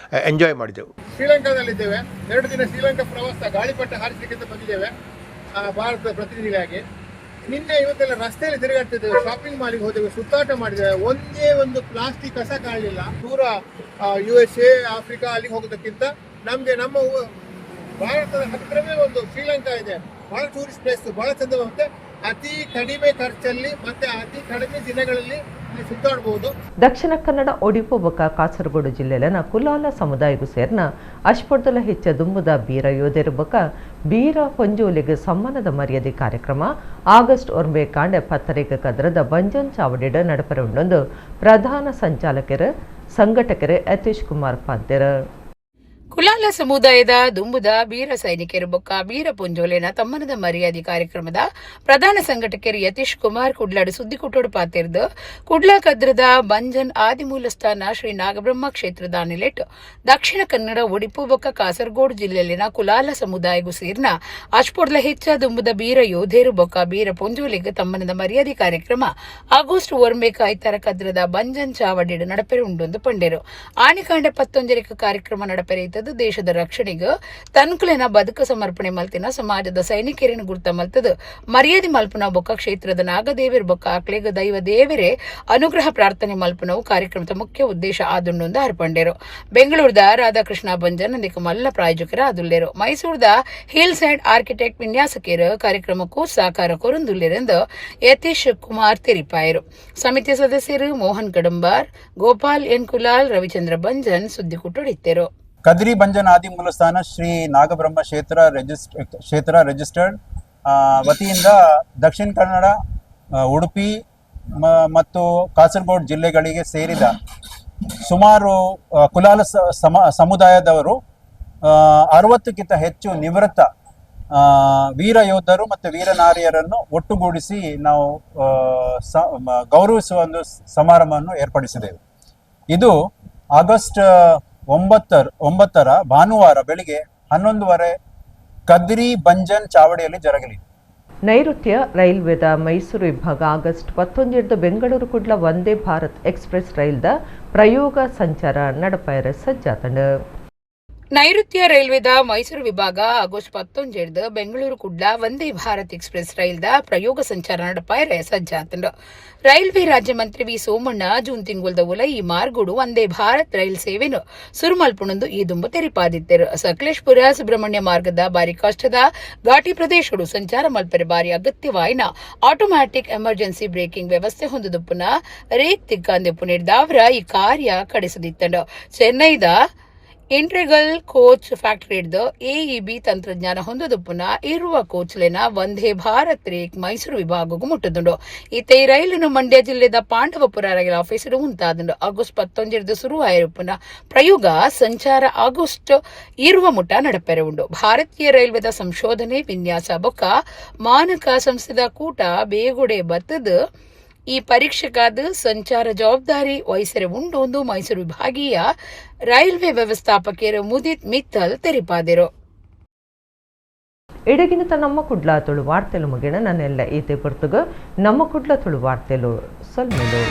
ಎಂಜಾಯ್ ಮಾಡಿದೆವು. ಶ್ರೀಲಂಕಾದಲ್ಲಿದ್ದೇವೆ. 2 ದಿನ ಶ್ರೀಲಂಕಾ ಪ್ರವಾಸ ಗಾಳಿಪಟ ಹಾರಿಸಲಿಕ್ಕೆ ಬಂದಿದ್ದೇವೆ ಭಾರತದ ಪ್ರತಿನಿಧಿಯಾಗಿ. ನಿನ್ನೆ ಇವತ್ತೆಲ್ಲ ರಸ್ತೆಯಲ್ಲಿ ತಿರುಗಾಡ್ತಿದ್ದೇವೆ, ಶಾಪಿಂಗ್ ಮಾಲಿಗೆ ಹೋದೆವು, ಸುತ್ತಾಟ ಮಾಡಿದ್ದೇವೆ, ಒಂದೇ ಒಂದು ಪ್ಲಾಸ್ಟಿಕ್ ಕಸ ಕಾಣಲಿಲ್ಲ. ದೂರ USA, ಆಫ್ರಿಕಾ ಅಲ್ಲಿಗೆ ಹೋಗೋದಕ್ಕಿಂತ ನಮಗೆ ನಮ್ಮ ಭಾರತದ ಹತ್ತಿರವೇ ಒಂದು ಶ್ರೀಲಂಕಾ ಇದೆ, ಬಹಳ ಟೂರಿಸ್ಟ್ ಪ್ಲೇಸ್, ಬಹಳ ಚಂದ. ಮತ್ತೆ ಅತಿ ಕಡಿಮೆ ಖರ್ಚಲ್ಲಿ ಮತ್ತೆ ಅತಿ ಕಡಿಮೆ ದಿನಗಳಲ್ಲಿ ಸುತ್ತಾಡಬಹುದು. ದಕ್ಷಿಣ ಕನ್ನಡ ಒಡಿಪು ಬೊಕ್ಕ ಕಾಸರಗೋಡು ಜಿಲ್ಲೆಲನ ಕುಲಾಲ ಸಮುದಾಯಗೂ ಸೇರ್ನ ಅಷ್ಪೊಡ್ದಲ ಹೆಚ್ಚ ದುಂಬುದ ಬೀರ ಯೋಧರು ಬೊಕ್ಕ ಬೀರ ಪೊಂಜೋಲಿಗೆ ಸಮ್ಮಾನದ ಮರ್ಯಾದೆ ಕಾರ್ಯಕ್ರಮ ಆಗಸ್ಟ್ 1 ಕಾಂಡೆ 10 ಕದ್ರದ ಬಂಜನ್ ಚಾವಡಿಡ ನಡಪರುಂಡೊಂದು ಪ್ರಧಾನ ಸಂಚಾಲಕರು ಸಂಘಟಕರು ಯತೀಶ್ ಕುಮಾರ್ ಪಾಂತೆರ. ಕುಲಾಲ ಸಮುದಾಯದ ದುಂಬುದ ಬೀರ ಸೈನಿಕರು ಬೊಕ್ಕ ಬೀರ ಪುಂಜೋಲೆನ ತಮ್ಮನದ ಮರ್ಯಾದೆ ಕಾರ್ಯಕ್ರಮದ ಪ್ರಧಾನ ಸಂಘಟಕರು ಯತೀಶ್ ಕುಮಾರ್ ಕುಡ್ಲಾಡು ಸುದ್ದಿ ಕುಟ್ಟೋಡು ಪಾತಿರ್ದು ಕುಡ್ಲಾ ಕದ್ರದ ಬಂಜನ್ ಆದಿಮೂಲಸ್ಥಾನ ಶ್ರೀ ನಾಗಬ್ರಹ್ಮ ಕ್ಷೇತ್ರದ ನೆಲೆಟ್ ದಕ್ಷಿಣ ಕನ್ನಡ ಒಡಿಪು ಬೊಕ್ಕ ಕಾಸರಗೋಡು ಜಿಲ್ಲೆಯಲ್ಲಿನ ಕುಲಾಲ ಸಮುದಾಯಗೂ ಸೇರ್ನ ಅಷ್ಪೊಡ್ಲ ಹೆಚ್ಚ ದುಂಬುದ ಬೀರ ಯೋಧೇರು ಬೊಕ್ಕ ಬೀರ ಪುಂಜೋಲೆಗೆ ತಮ್ಮನದ ಮರ್ಯಾದೆ ಕಾರ್ಯಕ್ರಮ ಆಗಸ್ಟ್ 1 ಕಾಯ್ತಾರ ಕದ್ರದ ಬಂಜನ್ ಚಾವಡಿಡು ನಡಪೆರೆ ಉಂಡೊಂದು ಪಂಡೆರು. ಆನೆಕಾಂಡ 11 ಕಾರ್ಯಕ್ರಮ ನಡಪೆರೆ ದೇಶದ ರಕ್ಷಣೆಗೆ ತನ್ಕುಲೆನ ಬದುಕು ಸಮರ್ಪಣೆ ಮಲ್ತಿನ ಸಮಾಜದ ಸೈನಿಕರಿನ ಗುರುತ ಮಲ್ತದ ಮರ್ಯಾದೆ ಮಲ್ಪನ ಬೊಕ್ಕ ಕ್ಷೇತ್ರದ ನಾಗದೇವರ ಬೊಕ್ಕ ಆಕ್ಲೆಗ ದೈವ ದೇವರೇ ಅನುಗ್ರಹ ಪ್ರಾರ್ಥನೆ ಮಲ್ಪನವು ಕಾರ್ಯಕ್ರಮದ ಮುಖ್ಯ ಉದ್ದೇಶ ಆದುಂಡೊಂದು ಹರ್ಪಂಡೇರು. ಬೆಂಗಳೂರದ ರಾಧಾಕೃಷ್ಣ ಬಂಜನ್ ಅಂದಿಕ ಮಲ್ಲ ಪ್ರಾಯೋಜಕರ ಆದುಲ್ಲೇರು. ಮೈಸೂರದ ಹಿಲ್ ಸೈಡ್ ಆರ್ಕಿಟೆಕ್ಟ್ ವಿನ್ಯಾಸಕರು ಕಾರ್ಯಕ್ರಮಕ್ಕೂ ಸಹಕಾರ ಕೊರಂದುಲ್ಲೇರೆಂದು ಯತೀಶ್ ಕುಮಾರ್ ತೆರಿಪಾಯರು. ಸಮಿತಿ ಸದಸ್ಯರು ಮೋಹನ್ ಕಡಂಬಾರ್, ಗೋಪಾಲ್ ಎನ್ ಕುಲಾಲ್, ರವಿಚಂದ್ರ ಬಂಜನ್ ಸುದ್ದಿ ಕುಟ್ಟೊಡಿತ್ತರು. ಕದ್ರಿ ಬಂಜನ್ ಆದಿ ಮೂಲಸ್ಥಾನ ಶ್ರೀ ನಾಗಬ್ರಹ್ಮ ಕ್ಷೇತ್ರ ರಿಜಿಸ್ಟರ್ಡ್ ವತಿಯಿಂದ ದಕ್ಷಿಣ ಕನ್ನಡ, ಉಡುಪಿ ಮತ್ತು ಕಾಸರಗೋಡು ಜಿಲ್ಲೆಗಳಿಗೆ ಸೇರಿದ ಸುಮಾರು ಕುಲಾಲ ಸಮುದಾಯದವರು 60ಕ್ಕಿಂತ ಹೆಚ್ಚು ನಿವೃತ್ತ ವೀರ ಯೋಧರು ಮತ್ತು ವೀರನಾರಿಯರನ್ನು ಒಟ್ಟುಗೂಡಿಸಿ ನಾವು ಗೌರವಿಸುವ ಒಂದು ಸಮಾರಂಭವನ್ನು ಏರ್ಪಡಿಸಿದೆವು. ಇದು ಆಗಸ್ಟ್ 9 ಭಾನುವಾರ ಬೆಳಿಗ್ಗೆ 11:30 ಕದ್ರಿ ಬಂಜನ್ ಚಾವಡಿಯಲ್ಲಿ ಜರಗಲಿದೆ. ನೈಋತ್ಯ ರೈಲ್ವೆದ ಮೈಸೂರು ವಿಭಾಗ ಆಗಸ್ಟ್ 11 ಬೆಂಗಳೂರು ಕುಡ್ಲ ವಂದೇ ಭಾರತ್ ಎಕ್ಸ್ಪ್ರೆಸ್ ರೈಲ್ದ ಪ್ರಯೋಗ ಸಂಚಾರ ನಡಪಯರ ಸಜ್ಜಾತಂಡ. ನೈಋತ್ಯ ರೈಲ್ವೆದ ಮೈಸೂರು ವಿಭಾಗ ಆಗಸ್ಟ್ 11 ಬೆಂಗಳೂರು ಕುಡ್ಲ ವಂದೇ ಭಾರತ್ ಎಕ್ಸ್ಪ್ರೆಸ್ ರೈಲ್ದ ಪ್ರಯೋಗ ಸಂಚಾರ ನಡಪಾಯರೆ ಸಜ್ಜಾತಂಡ. ರೈಲ್ವೆ ರಾಜ್ಯ ಮಂತ್ರಿ ವಿ ಸೋಮಣ್ಣ ಜೂನ್ ತಿಂಗಳದ ಉಲ ಈ ಮಾರ್ಗುಡು ವಂದೇ ಭಾರತ್ ರೈಲ್ ಸೇವೆನು ಸುರುಮಲ್ಪುಣಂದು ಈ ದುಂಬ ತೆರಿಪಾದಿದ್ದರು. ಸಕಲೇಶ್ಪುರ ಸುಬ್ರಹ್ಮಣ್ಯ ಮಾರ್ಗದ ಬಾರಿ ಕಷ್ಟದ ಘಾಟಿ ಪ್ರದೇಶಗಳು ಸಂಚಾರ ಮಲ್ಪರೆ ಬಾರಿ ಅಗತ್ಯವಾಯಿನ ಆಟೋಮ್ಯಾಟಿಕ್ ಎಮರ್ಜೆನ್ಸಿ ಬ್ರೇಕಿಂಗ್ ವ್ಯವಸ್ಥೆ ಹೊಂದುದುಪ್ಪುನ ರೇಕ್ ತಿಕ್ಕಂದೆಪ್ಪು ನೀಡಿದವರ ಈ ಕಾರ್ಯ ಕಡಿಸದಿತ್ತಂಡ. ಚೆನ್ನೈದ ಇಂಟ್ರೆಗಲ್ ಕೋಚ್ ಫ್ಯಾಕ್ಟರಿದ ಎಇಬಿ ತಂತ್ರಜ್ಞಾನ ಹೊಂದದುಪ್ಪುನ ಇರುವ ಕೋಚ್ಲೆನ ವಂದೇ ಭಾರತ್ ರೇಕ್ ಮೈಸೂರು ವಿಭಾಗಗೂ ಮುಟ್ಟದುಂಡು. ಈತ ಈ ರೈಲನ್ನು ಮಂಡ್ಯ ಜಿಲ್ಲೆದ ಪಾಂಡವಪುರ ರೈಲ್ ಆಫೀಸರು ಮುಂತಾದುಂಡು. ಆಗಸ್ಟ್ 11 ಶುರುವಾಯಿರುಪ್ಪುನ ಪ್ರಯೋಗ ಸಂಚಾರ ಆಗಸ್ಟ್ ಇರುವ ಮುಟ್ಟ ನಡಪೆರೆ ಉಂಡು. ಭಾರತೀಯ ರೈಲ್ವೆದ ಸಂಶೋಧನೆ ವಿನ್ಯಾಸ ಬೊಕ್ಕ ಮಾನಕ ಸಂಸ್ಥೆದ ಕೂಟ ಬೇಗುಡೆ ಬತ್ತದ ಈ ಪರೀಕ್ಷೆಗಾದ ಸಂಚಾರ ಜವಾಬ್ದಾರಿ ವಹಿಸರೆ ಉಂಡೊಂದು ಮೈಸೂರು ವಿಭಾಗೀಯ ರೈಲ್ವೆ ವ್ಯವಸ್ಥಾಪಕರು ಮುದಿತ್ ಮಿತ್ತಲ್ ತೆರಿಪಾದರು. ಇಡಗಿನ ನಮ್ಮ ಕುಡ್ಲ ತುಳು ವಾರ್ತೆಲು ಮುಗಿಣ ನನ್ನೆಲ್ಲ ಈತೆ ಪುರ್ತಗ ನಮ್ಮ ಕುಡ್ಲ ತುಳು ವಾರ್ತೆಲು ಸಲ್ಮೇಲು.